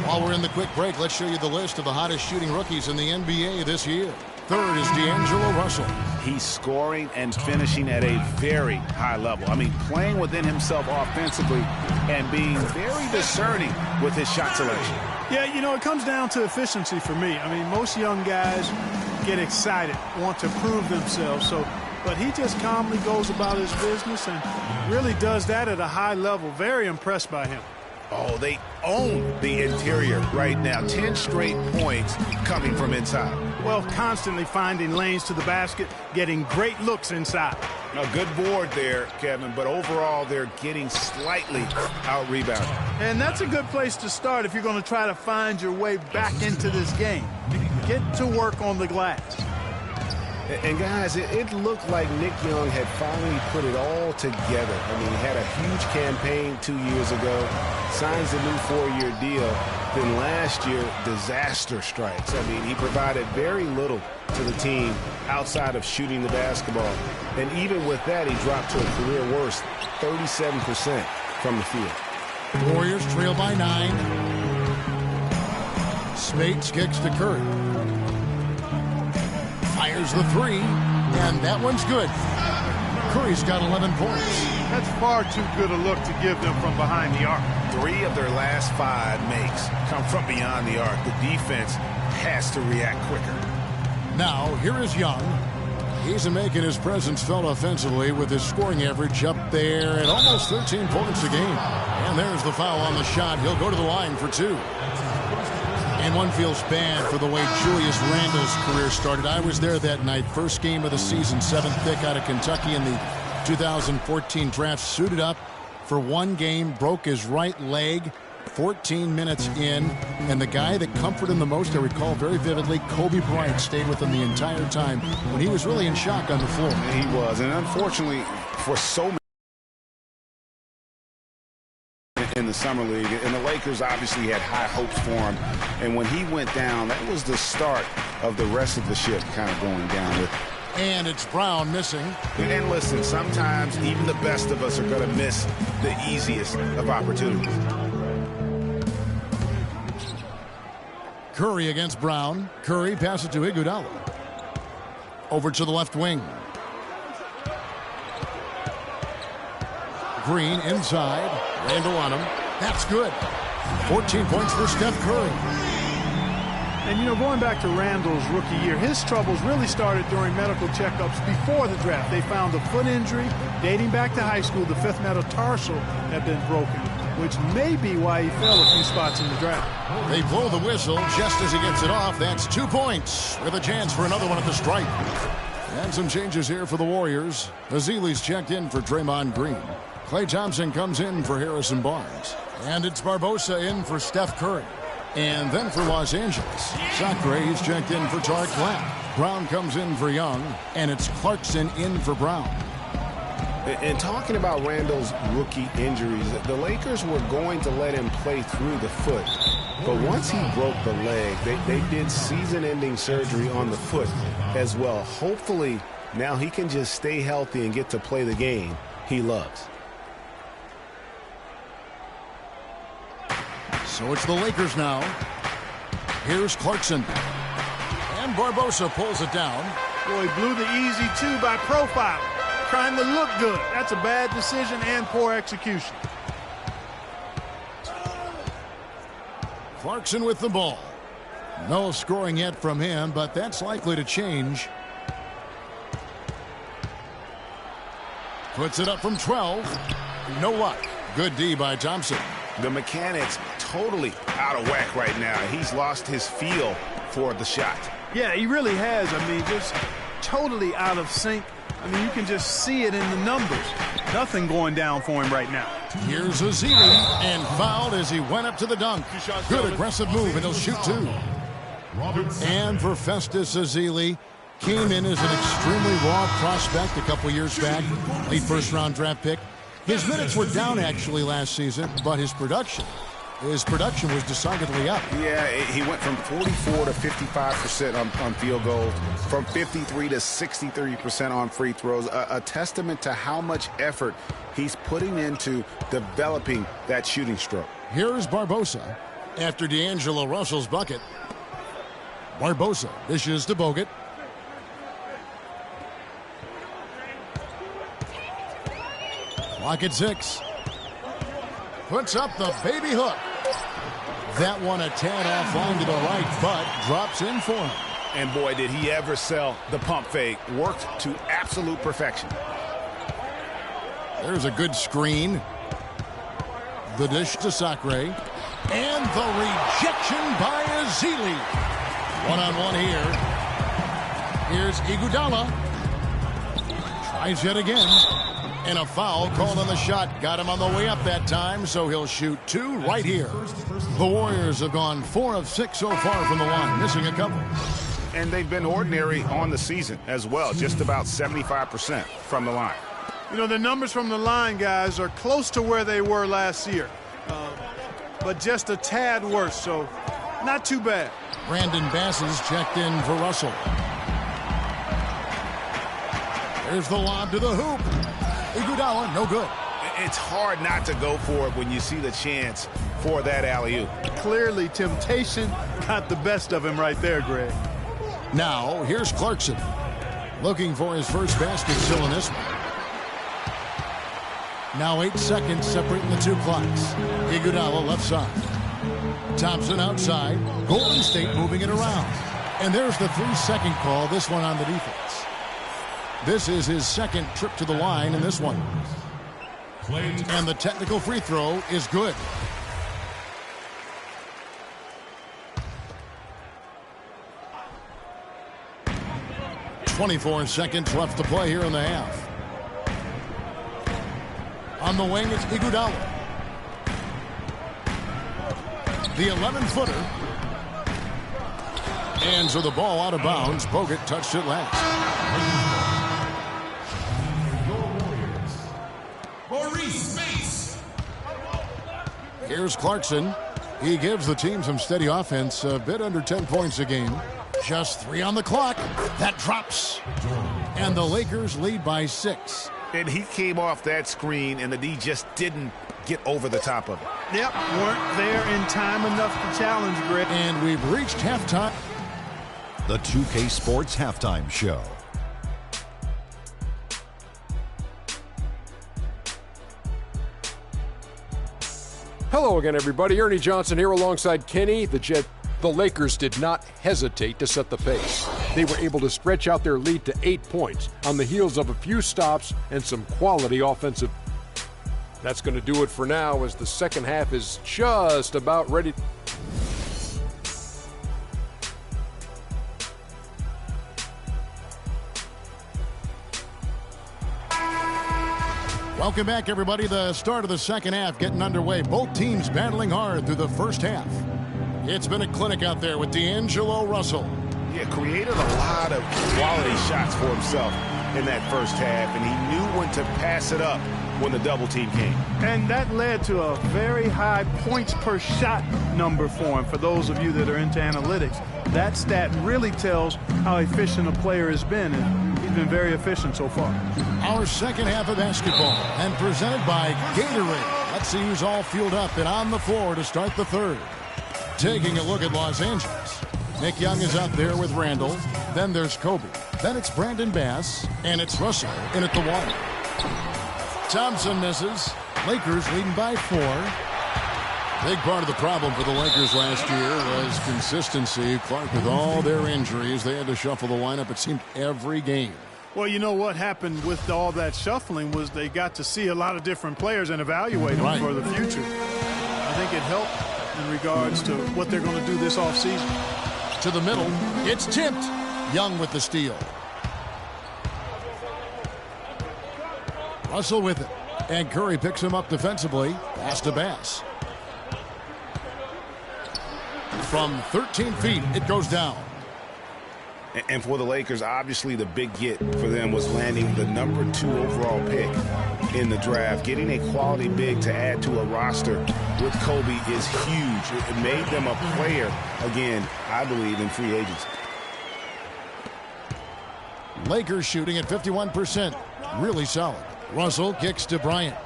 While we're in the quick break, let's show you the list of the hottest shooting rookies in the NBA this year. Third is D'Angelo Russell. He's scoring and finishing at a very high level. I mean, playing within himself offensively and being very discerning with his shot selection. Yeah, you know, it comes down to efficiency for me. I mean, most young guys get excited, want to prove themselves. But he just calmly goes about his business and really does that at a high level. Very impressed by him. Oh, they own the interior right now. 10 straight points coming from inside. Well, constantly finding lanes to the basket, getting great looks inside. A good board there, Kevin, but overall they're getting slightly out-rebounded. And that's a good place to start if you're going to try to find your way back into this game. Get to work on the glass. And guys, it looked like Nick Young had finally put it all together. I mean, he had a huge campaign 2 years ago, signs a new 4-year deal. Then last year, disaster strikes. I mean, he provided very little to the team outside of shooting the basketball. And even with that, he dropped to a career worst, 37% from the field. Warriors trail by 9. Speights kicks to Curry. Fires the three, and that one's good. Curry's got 11 points. That's far too good a look to give them from behind the arc. 3 of their last 5 makes come from beyond the arc. The defense has to react quicker. Now, here is Young. He's making his presence felt offensively with his scoring average up there at almost 13 points a game. And there's the foul on the shot. He'll go to the line for 2. And one feels bad for the way Julius Randle's career started. I was there that night. First game of the season, 7th pick out of Kentucky in the 2014 draft. Suited up for one game, broke his right leg 14 minutes in. And the guy that comforted him the most, I recall very vividly, Kobe Bryant stayed with him the entire time when he was really in shock on the floor. He was. And unfortunately, for so many in the summer league, and the Lakers obviously had high hopes for him, and when he went down, that was the start of the rest of the ship kind of going down with him. And it's Brown missing. And listen, sometimes even the best of us are going to miss the easiest of opportunities. Curry against Brown. Curry passes to Iguodala. Over to the left wing. Green inside. Randle on him. That's good. 14 points for Steph Curry. And, you know, going back to Randle's rookie year, his troubles really started during medical checkups before the draft. They found a foot injury dating back to high school. The 5th metatarsal had been broken, which may be why he fell a few spots in the draft. They blow the whistle just as he gets it off. That's 2 points with a chance for another one at the stripe. And some changes here for the Warriors. Azili's checked in for Draymond Green. Klay Thompson comes in for Harrison Barnes. And it's Barbosa in for Steph Curry. And then for Los Angeles, Sacre is checked in for Tariq Black. Brown comes in for Young, and it's Clarkson in for Brown. And talking about Randle's rookie injuries, the Lakers were going to let him play through the foot. But once he broke the leg, they did season-ending surgery on the foot as well. Hopefully, now he can just stay healthy and get to play the game he loves. So it's the Lakers now. Here's Clarkson. And Barbosa pulls it down. Boy, he blew the easy 2 by profile. Trying to look good. That's a bad decision and poor execution. Clarkson with the ball. No scoring yet from him, but that's likely to change. Puts it up from 12. No luck. Good D by Thompson. The mechanics totally out of whack right now. He's lost his feel for the shot. Yeah, he really has. I mean, just totally out of sync. I mean, you can just see it in the numbers. Nothing going down for him right now. Here's Ezeli, and fouled as he went up to the dunk. Good aggressive move, and he'll shoot 2. And for Festus Ezeli, came in as an extremely raw prospect a couple years back, late first-round draft pick. His minutes were down actually last season, but his production was decidedly up. Yeah, he went from 44 to 55% on field goals, from 53 to 63% on free throws, a testament to how much effort he's putting into developing that shooting stroke. Here's Barbosa after D'Angelo Russell's bucket. Barbosa dishes to Bogut. Clock at 6. Puts up the baby hook. That one a tad offline to the right, but drops in for him. And boy, did he ever sell the pump fake. Worked to absolute perfection. There's a good screen. The dish to Sacre. And the rejection by Ezeli. One-on-one here. Here's Iguodala. Tries yet again. And a foul called on the shot. Got him on the way up that time, so he'll shoot 2 right here. The Warriors have gone 4 of 6 so far from the line, missing a couple. And they've been ordinary on the season as well, just about 75% from the line. You know, the numbers from the line, guys, are close to where they were last year, but just a tad worse, so not too bad. Brandon Bass is checked in for Russell. There's the lob to the hoop. Iguodala, no good. It's hard not to go for it when you see the chance for that alley-oop. Clearly, temptation got the best of him right there, Greg. Now, here's Clarkson. Looking for his first basket still in this one. Now 8 seconds separating the 2 clocks. Iguodala left side. Thompson outside. Golden State moving it around. And there's the 3-second call, this one on the defense. This is his second trip to the line in this one. And the technical free throw is good. .24 seconds left to play here in the half. On the wing is Iguodala. The 11-footer. And so the ball out of bounds. Bogut touched it last. Here's Clarkson. He gives the team some steady offense, a bit under 10 points a game. Just 3 on the clock. That drops. And the Lakers lead by 6. And he came off that screen, and the D just didn't get over the top of it. Yep, weren't there in time enough to challenge, Greg. And we've reached halftime. The 2K Sports Halftime Show. Hello again, everybody. Ernie Johnson here alongside Kenny the Jet. The Lakers did not hesitate to set the pace. They were able to stretch out their lead to 8 points on the heels of a few stops and some quality offensive. That's going to do it for now as the second half is just about ready. Welcome back, everybody. The start of the second half getting underway. Both teams battling hard through the first half. It's been a clinic out there with D'Angelo Russell. Yeah, created a lot of quality shots for himself in that first half, and he knew when to pass it up when the double team came. And that led to a very high points per shot number for him. For those of you that are into analytics, that stat really tells how efficient a player has been, and he's been very efficient so far. Our second half of basketball, and presented by Gatorade. Let's see who's all fueled up and on the floor to start the third. Taking a look at Los Angeles. Nick Young is out there with Randall. Then there's Kobe. Then it's Brandon Bass. And it's Russell in at the one. Thompson misses. Lakers leading by 4. Big part of the problem for the Lakers last year was consistency. Clark, with all their injuries, they had to shuffle the lineup, it seemed, every game. Well, you know what happened with all that shuffling was they got to see a lot of different players and evaluate them for the future. I think it helped in regards to what they're going to do this offseason. To the middle. It's tipped. Young with the steal. Russell with it. And Curry picks him up defensively. Pass to Bass. From 13 feet, it goes down. And for the Lakers, obviously the big get for them was landing the number 2 overall pick in the draft. Getting a quality big to add to a roster with Kobe is huge. It made them a player, again, I believe, in free agency. Lakers shooting at 51%. Really solid. Russell kicks to Bryant.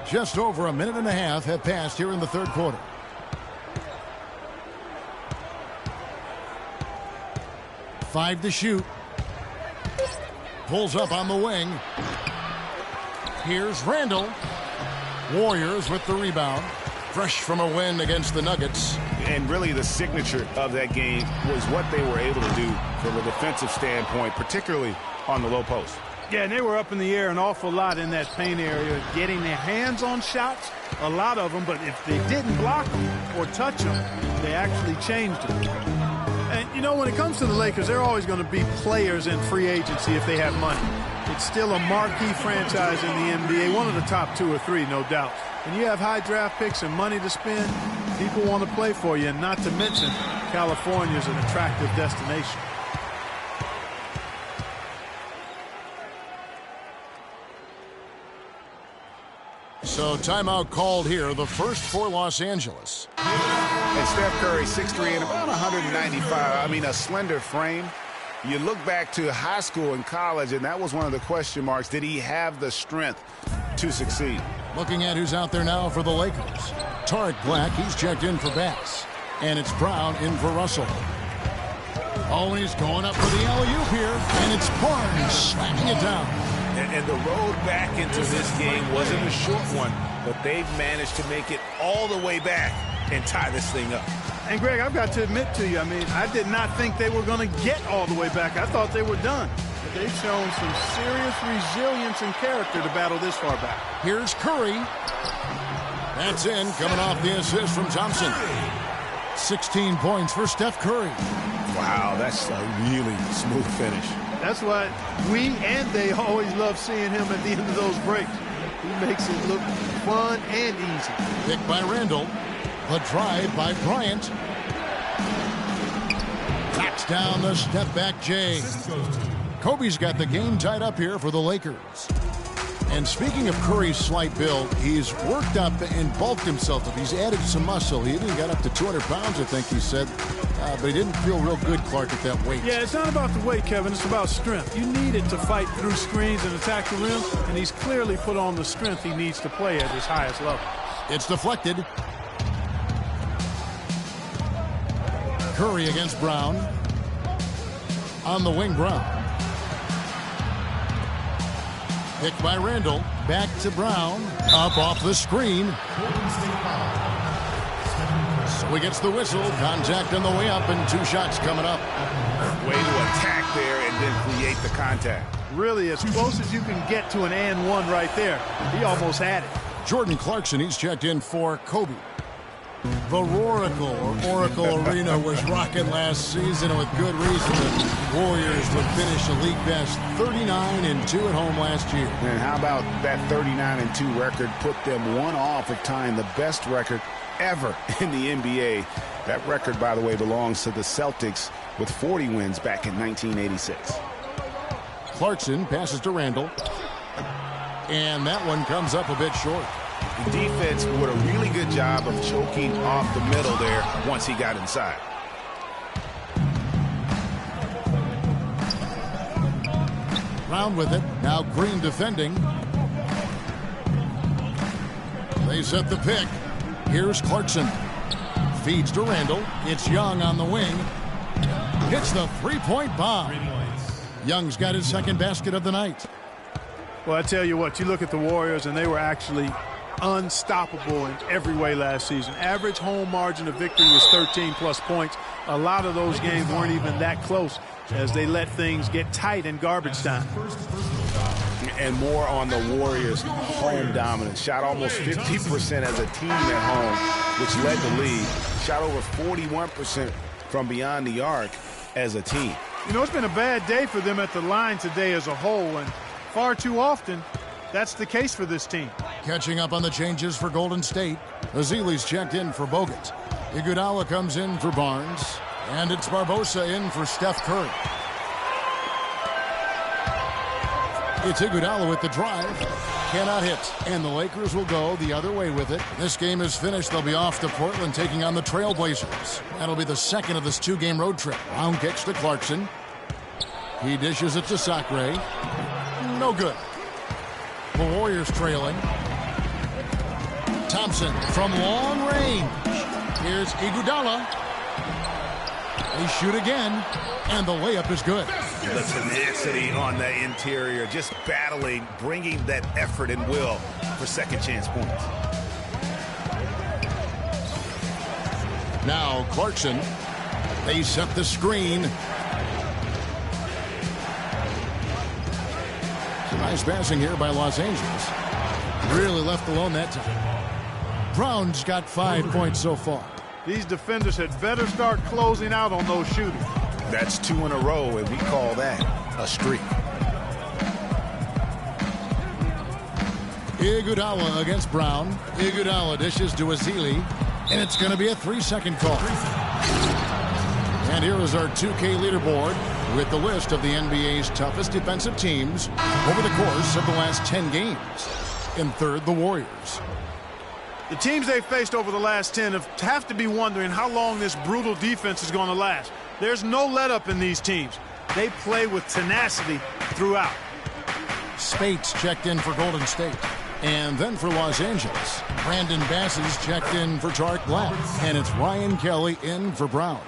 Just over a minute and a half have passed here in the third quarter. Five to shoot. Pulls up on the wing. Here's Randall. Warriors with the rebound. Fresh from a win against the Nuggets. And really the signature of that game was what they were able to do from a defensive standpoint, particularly on the low post. Yeah, and they were up in the air an awful lot in that paint area, getting their hands on shots, a lot of them, but if they didn't block them or touch them, they actually changed them. And, you know, when it comes to the Lakers, they're always going to be players in free agency if they have money. It's still a marquee franchise in the NBA, one of the top 2 or 3, no doubt. When you have high draft picks and money to spend, people want to play for you, and not to mention California is an attractive destination. So timeout called here, the first for Los Angeles. And Steph Curry, 6'3" and about 195. I mean, a slender frame. You look back to high school and college, and that was one of the question marks. Did he have the strength to succeed? Looking at who's out there now for the Lakers. Tarek Black, he's checked in for Bass. And it's Brown in for Russell. Oh, he's going up for the alley-oop here. And it's Barnes slamming it down. And the road back into this game wasn't a short one, but they've managed to make it all the way back and tie this thing up. And, Greg, I've got to admit to you, I mean, I did not think they were going to get all the way back. I thought they were done. But they've shown some serious resilience and character to battle this far back. Here's Curry. That's in, coming off the assist from Thompson. 16 points for Steph Curry. Wow, that's a really smooth finish. That's why we and they always love seeing him at the end of those breaks. He makes it look fun and easy. Picked by Randall. A drive by Bryant. Knocks down the step-back Jay. Kobe's got the game tied up here for the Lakers. And speaking of Curry's slight build, he's worked up and bulked himself up. He's added some muscle. He even got up to 200 pounds, I think he said. But he didn't feel real good, Clark, at that weight. Yeah, it's not about the weight, Kevin. It's about strength. You need it to fight through screens and attack the rim, and he's clearly put on the strength he needs to play at his highest level. It's deflected. Curry against Brown. On the wing, Brown. Picked by Randall. Back to Brown. Up off the screen. So he gets the whistle. Contact on the way up, and 2 shots coming up. Way to attack there and then create the contact. Really, as close as you can get to an and one right there. He almost had it. Jordan Clarkson, he's checked in for Kobe. The Roracle, or Oracle Arena, was rocking last season, and with good reason. The Warriors would finish a league best 39-2 at home last year. And how about that 39-2 record put them 1 off of tying the best record ever in the NBA. That record, by the way, belongs to the Celtics with 40 wins back in 1986. Clarkson passes to Randall. And that one comes up a bit short. The defense did a really good job of choking off the middle there once he got inside. Brown with it. Now Green defending. They set the pick. Here's Clarkson. Feeds to Randall. It's Young on the wing. Hits the three-point bomb. Young's got his second basket of the night. Well, I tell you what, you look at the Warriors, and they were actually unstoppable in every way last season. Average home margin of victory was 13-plus points. A lot of those games weren't even that close as they let things get tight in garbage time. and more on the Warriors' home dominance. Shot almost 50% as a team at home, which led the league. Shot over 41% from beyond the arc as a team. You know, it's been a bad day for them at the line today as a whole, and far too often, that's the case for this team. Catching up on the changes for Golden State. Ezeli's checked in for Bogut. Iguodala comes in for Barnes. And it's Barbosa in for Steph Curry. It's Iguodala with the drive. Cannot hit. And the Lakers will go the other way with it. This game is finished. They'll be off to Portland taking on the Trailblazers. That'll be the second of this two-game road trip. Brown kicks to Clarkson. He dishes it to Sacre. No good. The Warriors trailing. Thompson from long range. Here's Iguodala. They shoot again, and the layup is good. The tenacity on the interior, just battling, bringing that effort and will for second chance points. Now Clarkson. They set the screen. Some nice passing here by Los Angeles. Really left alone that time. Brown's got 5 points so far. These defenders had better start closing out on those shooters. That's 2 in a row, and we call that a streak. Iguodala against Brown. Iguodala dishes to Ezeli, and it's going to be a 3-second call. And here is our 2K leaderboard with the list of the NBA's toughest defensive teams over the course of the last 10 games. In third, the Warriors. The teams they've faced over the last 10 have to be wondering how long this brutal defense is going to last. There's no let-up in these teams. They play with tenacity throughout. Spates checked in for Golden State. And then for Los Angeles, Brandon Bass is checked in for Tarek Black. And it's Ryan Kelly in for Brown.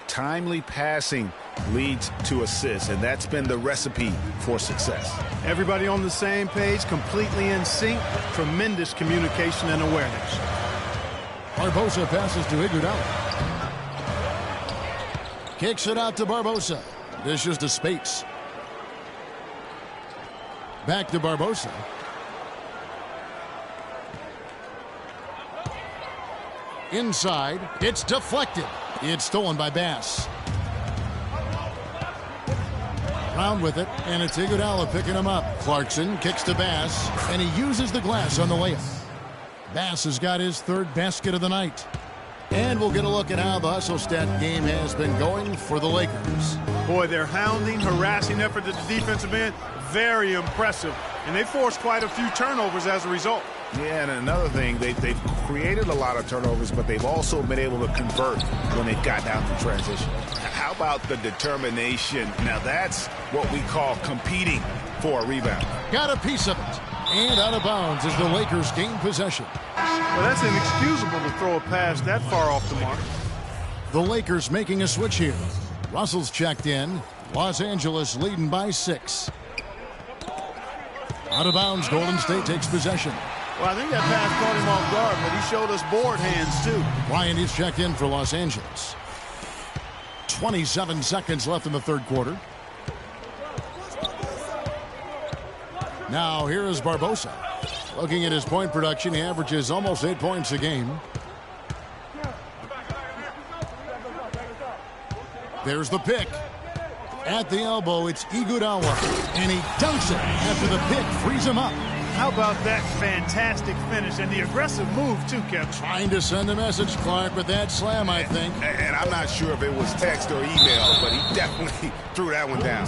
Timely passing leads to assists, and that's been the recipe for success. Everybody on the same page, completely in sync, tremendous communication and awareness. Barbosa passes to Iguodala. Kicks it out to Barbosa. Dishes to Spates. Back to Barbosa. Inside, it's deflected. It's stolen by Bass. Brown with it, and it's Iguodala picking him up. Clarkson kicks to Bass, and he uses the glass on the layup. Bass has got his third basket of the night. And we'll get a look at how the hustle stat game has been going for the Lakers. Boy, their hounding, harassing effort at the defensive end, very impressive. And they forced quite a few turnovers as a result. Yeah, and another thing, they've created a lot of turnovers, but they've also been able to convert when they've gotten out in transition. How about the determination? Now that's what we call competing for a rebound. Got a piece of it. And out of bounds as the Lakers gain possession. Well, that's inexcusable to throw a pass that far off the mark. The Lakers making a switch here. Russell's checked in. Los Angeles leading by 6. Out of bounds, Golden State takes possession. Well, I think that pass caught him off guard, but he showed us board hands, too. Bryant is checked in for Los Angeles. 27 seconds left in the third quarter. Now, here is Barbosa. Looking at his point production, he averages almost 8 points a game. There's the pick. At the elbow, it's Iguodala. And he dunks it after the pick frees him up. How about that fantastic finish and the aggressive move, too, Kevin? Trying to send a message, Clark, with that slam, I think. And I'm not sure if it was text or email, but he definitely threw that one down.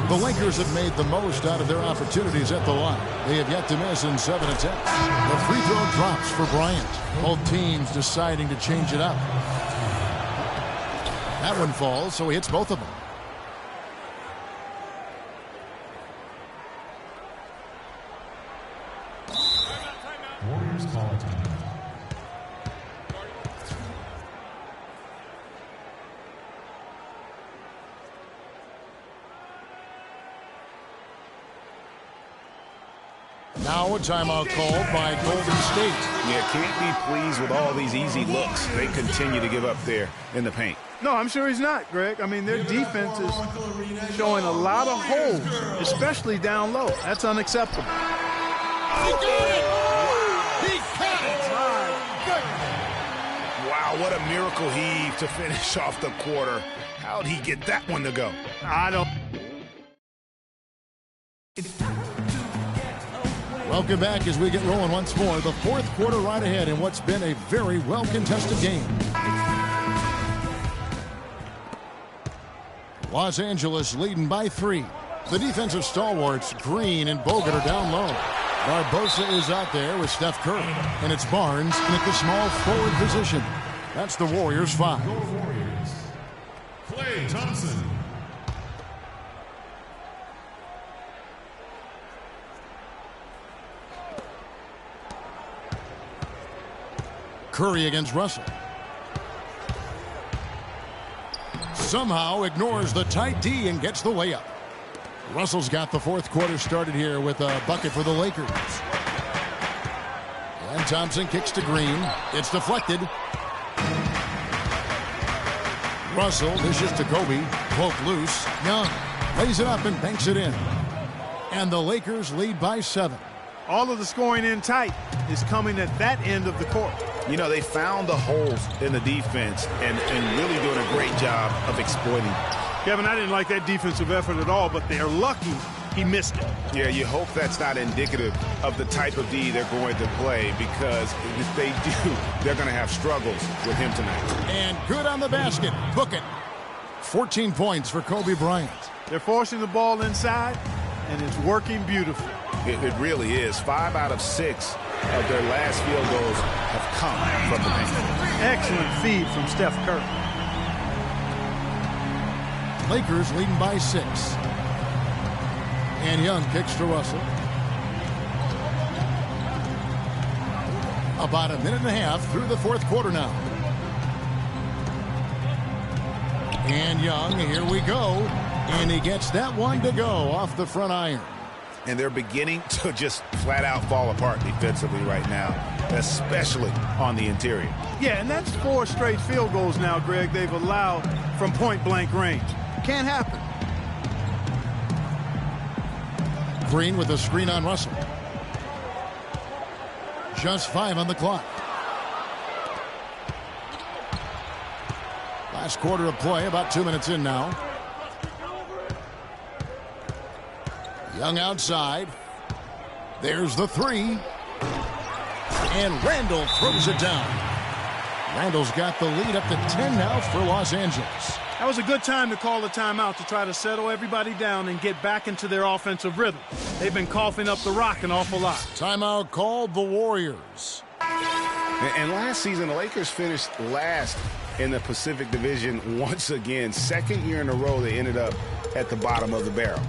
The Lakers have made the most out of their opportunities at the line. They have yet to miss in 7 attempts. The free throw drops for Bryant. Both teams deciding to change it up. That one falls, so he hits both of them. Warriors call it. Now a timeout called by Golden State. Yeah, can't be pleased with all these easy looks they continue to give up there in the paint. No, I'm sure he's not, Greg. I mean, their defense is showing a lot of holes, especially down low. That's unacceptable. He got it! He got it! Wow, what a miracle heave to finish off the quarter. How'd he get that one to go? I don't. Welcome back as we get rolling once more. The fourth quarter right ahead in what's been a very well-contested game. Los Angeles leading by 3. The defensive stalwarts, Green and Bogut, are down low. Barbosa is out there with Steph Curry. And it's Barnes in at the small forward position. That's the Warriors 5. Go Warriors. Klay Thompson. Curry against Russell. Somehow ignores the tight D and gets the layup. Russell's got the fourth quarter started here with a bucket for the Lakers. And Thompson kicks to Green. It's deflected. Russell dishes to Kobe. Poke loose. Young lays it up and banks it in. And the Lakers lead by 7. All of the scoring in tight is coming at that end of the court. You know, they found the holes in the defense and really doing a great job of exploiting. Kevin, I didn't like that defensive effort at all, but they're lucky he missed it. Yeah, you hope that's not indicative of the type of D they're going to play, because if they do, they're going to have struggles with him tonight. And good on the basket. Book it. 14 points for Kobe Bryant. They're forcing the ball inside, and it's working beautifully. It really is. 5 out of 6 of their last field goals have come from the paint. Excellent feed from Steph Curry. Lakers leading by 6. And Young kicks to Russell. About a minute and a half through the fourth quarter now. And Young, here we go. And he gets that one to go off the front iron. And they're beginning to just flat out fall apart defensively right now, especially on the interior. Yeah, and that's 4 straight field goals now, Greg, they've allowed from point-blank range. Can't happen. Green with a screen on Russell. Just 5 on the clock. Last quarter of play, about 2 minutes in now. Young outside. There's the 3. And Randall throws it down. Randall's got the lead up to 10 now for Los Angeles. That was a good time to call a timeout to try to settle everybody down and get back into their offensive rhythm. They've been coughing up the rock an awful lot. Timeout called the Warriors. And last season, the Lakers finished last in the Pacific Division once again. Second year in a row, they ended up at the bottom of the barrel.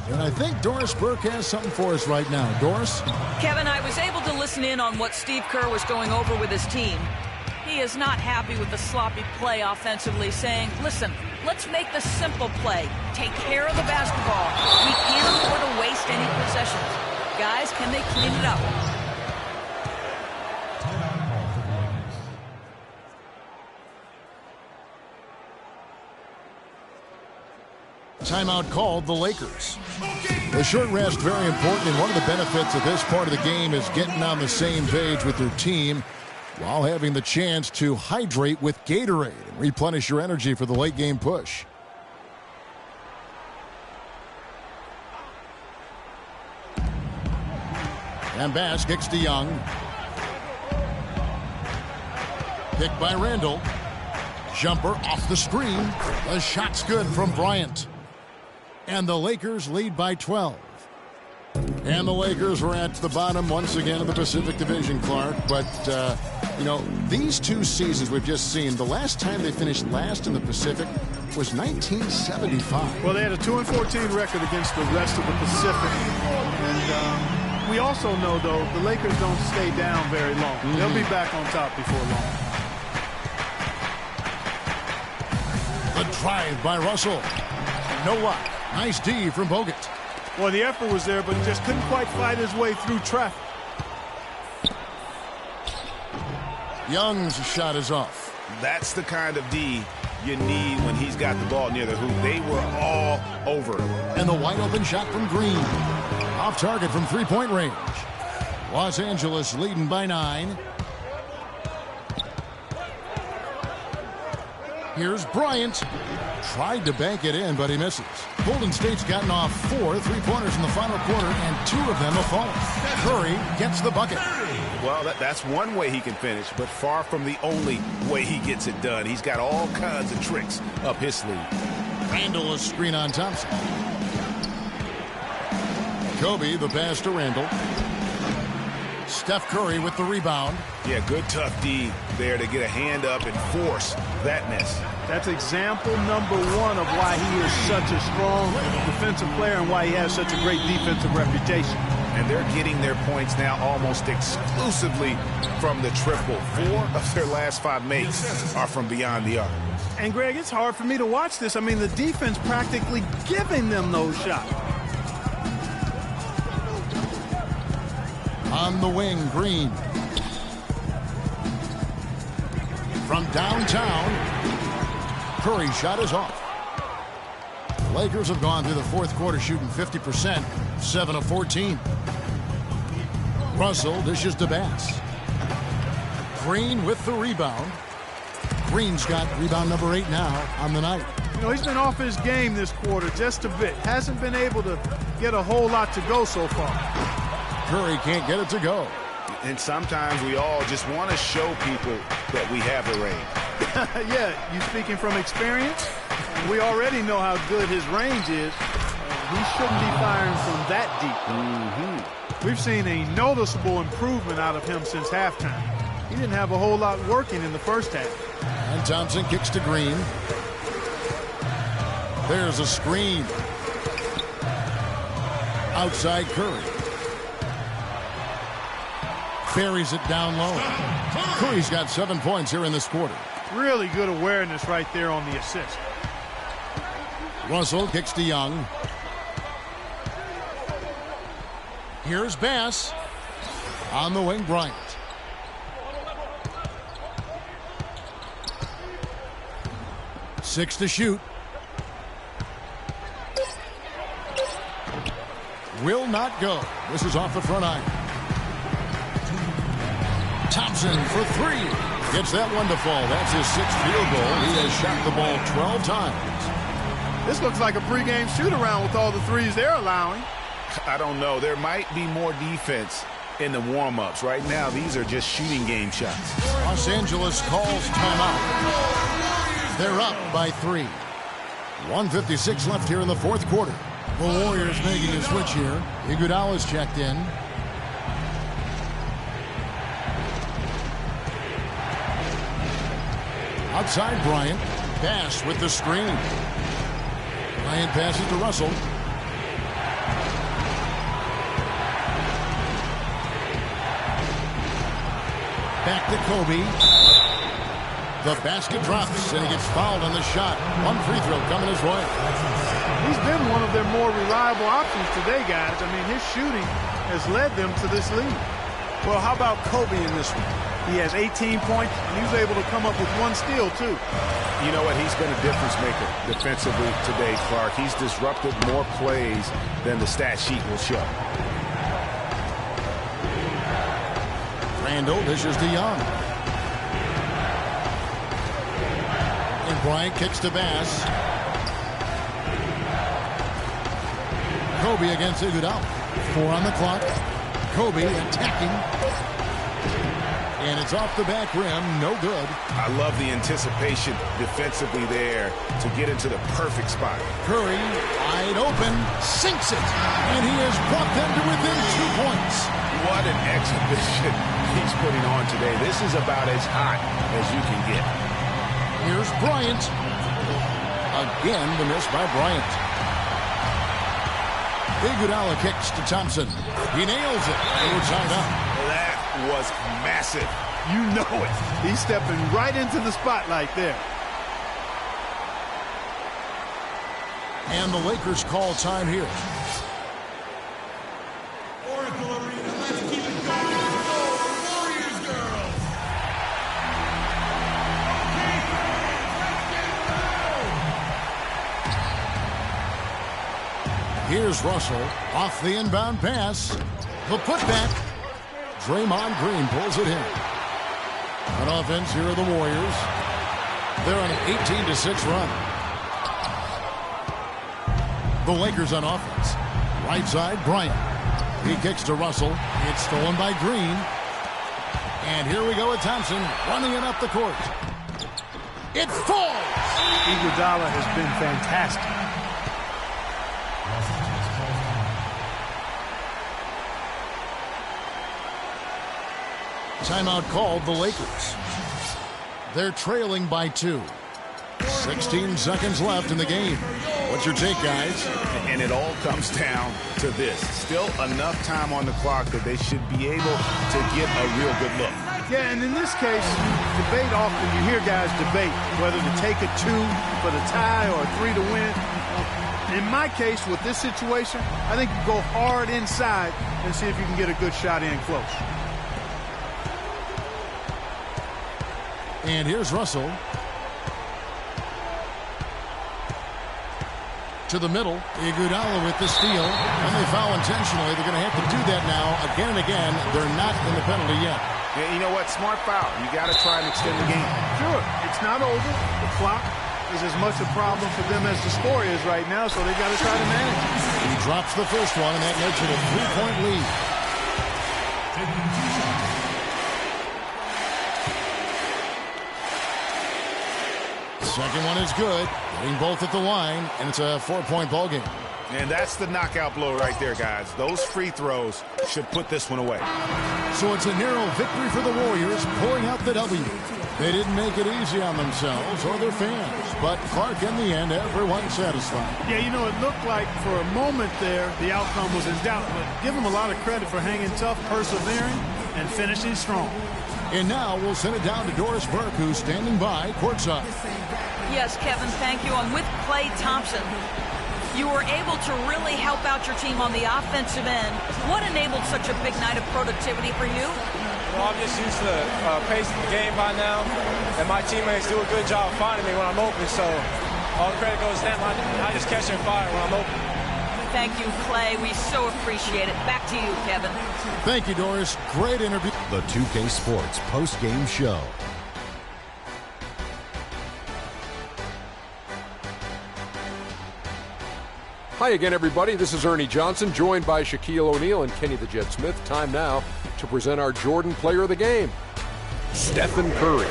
And I think Doris Burke has something for us right now. Doris? Kevin, I was able to listen in on what Steve Kerr was going over with his team. He is not happy with the sloppy play offensively, saying, listen, let's make the simple play. Take care of the basketball. We can't afford to waste any possessions. Guys, can they clean it up? Timeout called the Lakers. The short rest, very important, and one of the benefits of this part of the game is getting on the same page with your team while having the chance to hydrate with Gatorade and replenish your energy for the late game push. And Bass kicks to Young. Picked by Randall. Jumper off the screen. The shot's good from Bryant. And the Lakers lead by 12. And the Lakers were at the bottom once again of the Pacific Division, Clark. But, you know, these 2 seasons we've just seen, the last time they finished last in the Pacific was 1975. Well, they had a 2-14 record against the rest of the Pacific. And we also know, though, the Lakers don't stay down very long. They'll be back on top before long. The drive by Russell. No luck. Nice D from Bogut. Well, the effort was there, but he just couldn't quite fight his way through traffic. Young's shot is off. That's the kind of D you need when he's got the ball near the hoop. They were all over him. And the wide open shot from Green. Off target from three-point range. Los Angeles leading by 9. Here's Bryant. Tried to bank it in, but he misses. Golden State's gotten off 4 3-pointers in the final quarter, and 2 of them have fallen. Curry gets the bucket. Well, that's one way he can finish, but far from the only way he gets it done. He's got all kinds of tricks up his sleeve. Randall a screen on Thompson. Kobe the pass to Randall. Steph Curry with the rebound. Yeah, good tough D there to get a hand up and force that miss. That's example number 1 of why he is such a strong defensive player and why he has such a great defensive reputation. And they're getting their points now almost exclusively from the triple. 4 of their last 5 makes are from beyond the arc. And, Greg, it's hard for me to watch this. I mean, the defense practically giving them those shots. On the wing, Green. From downtown, Curry's shot is off. The Lakers have gone through the fourth quarter shooting 50%, 7 of 14. Russell dishes to Bass. Green with the rebound. Green's got rebound number 8 now on the night. You know, he's been off his game this quarter just a bit. Hasn't been able to get a whole lot to go so far. Curry can't get it to go. And sometimes we all just want to show people that we have a range. Yeah, you speaking from experience? We already know how good his range is. He shouldn't be firing from that deep. We've seen a noticeable improvement out of him since halftime. He didn't have a whole lot working in the first half. And Thompson kicks to Green. There's a screen. Outside Curry. Buries it down low. Curry's got 7 points here in this quarter. Really good awareness right there on the assist. Russell kicks to Young. Here's Bass. On the wing, Bryant. Six to shoot. Will not go. This is off the front iron. Thompson for 3. Gets that one to fall. That's his 6th field goal. He has shot the ball 12 times. This looks like a pregame shoot-around with all the threes they're allowing. I don't know. There might be more defense in the warm-ups. Right now, these are just shooting game shots. Los Angeles calls timeout. They're up by 3. 1:56 left here in the fourth quarter. The Warriors making a switch here. Iguodala's checked in. Outside Bryant. Bass with the screen. Bryant passes to Russell. Back to Kobe. The basket drops, and he gets fouled on the shot. One free throw coming his way. He's been one of their more reliable options today, guys. I mean, his shooting has led them to this lead. Well, how about Kobe in this one? He has 18 points, and he was able to come up with 1 steal, too. You know what? He's been a difference maker defensively today, Clark. He's disrupted more plays than the stat sheet will show. Randall dishes to Young. And Bryant kicks to Bass. Kobe against Iguodala. 4 on the clock. Kobe attacking. And it's off the back rim. No good. I love the anticipation defensively there to get into the perfect spot. Curry, wide open, sinks it. And he has brought them to within 2 points. What an exhibition he's putting on today. This is about as hot as you can get. Here's Bryant. Again, the miss by Bryant. Iguodala kicks to Thompson. He nails it. They were tied up. That was massive. You know it. He's stepping right into the spotlight there. And the Lakers call time here. Here's Russell off the inbound pass. The putback. Draymond Green pulls it in. On offense, here are the Warriors. They're on an 18-6 run. The Lakers on offense. Right side, Bryant. He kicks to Russell. It's stolen by Green. And here we go with Thompson running it up the court. It falls! Iguodala has been fantastic. Timeout called the Lakers. They're trailing by 2. 16 seconds left in the game. What's your take, guys? And it all comes down to this. Still enough time on the clock that they should be able to get a real good look. Yeah, and in this case, debate often, you hear guys debate whether to take a 2 for the tie or a 3 to win. In my case, with this situation, I think you go hard inside and see if you can get a good shot in close. And here's Russell. To the middle. Iguodala with the steal. And they foul intentionally. They're going to have to do that now again and again. They're not in the penalty yet. Yeah, you know what? Smart foul. You got to try and extend the game. Sure. It's not over. The clock is as much a problem for them as the score is right now, so they got to try to manage it. He drops the first one, and that makes it a 3-point lead. Second one is good. Getting both at the line, and it's a 4-point ball game. And that's the knockout blow right there, guys. Those free throws should put this one away. So it's a narrow victory for the Warriors, pulling out the W. They didn't make it easy on themselves or their fans, but Clark, in the end, everyone's satisfied. Yeah, you know, it looked like for a moment there the outcome was in doubt, but give them a lot of credit for hanging tough, persevering, and finishing strong. And now we'll send it down to Doris Burke, who's standing by courtside. Yes, Kevin, thank you. I'm with Klay Thompson. You were able to really help out your team on the offensive end. What enabled such a big night of productivity for you? Well, I'm just used to the pace of the game by now, and my teammates do a good job finding me when I'm open, so all credit goes to them. I just catch and fire when I'm open. Thank you, Klay. We so appreciate it. Back to you, Kevin. Thank you, Doris. Great interview. The 2K Sports post-game show. Hi again, everybody. This is Ernie Johnson, joined by Shaquille O'Neal and Kenny the Jet Smith. Time now to present our Jordan Player of the Game, Stephen Curry.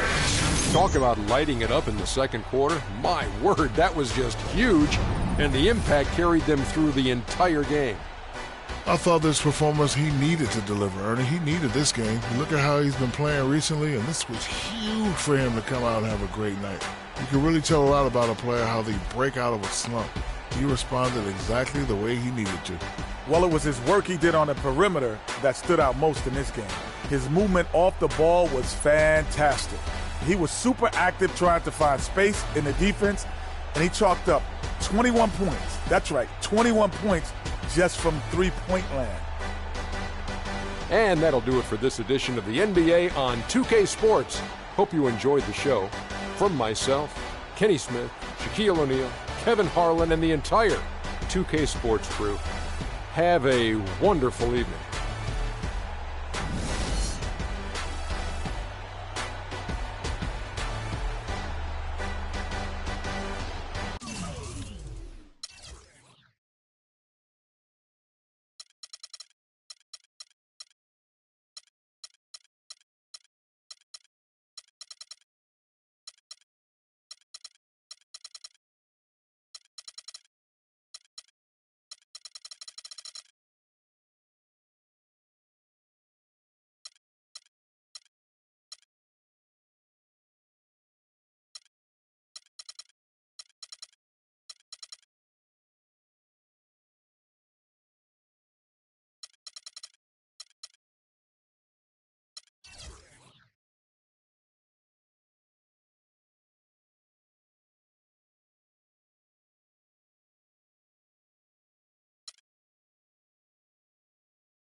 Talk about lighting it up in the second quarter. My word, that was just huge, and the impact carried them through the entire game. I thought this performance he needed to deliver, Ernie. He needed this game. Look at how he's been playing recently, and this was huge for him to come out and have a great night. You can really tell a lot about a player, how they break out of a slump. He responded exactly the way he needed to. Well, it was his work he did on the perimeter that stood out most in this game. His movement off the ball was fantastic. He was super active trying to find space in the defense, and he chalked up 21 points. That's right, 21 points just from three-point land. And that'll do it for this edition of the NBA on 2K Sports. Hope you enjoyed the show. From myself, Kenny Smith, Shaquille O'Neal, Kevin Harlan, and the entire 2K Sports crew, have a wonderful evening.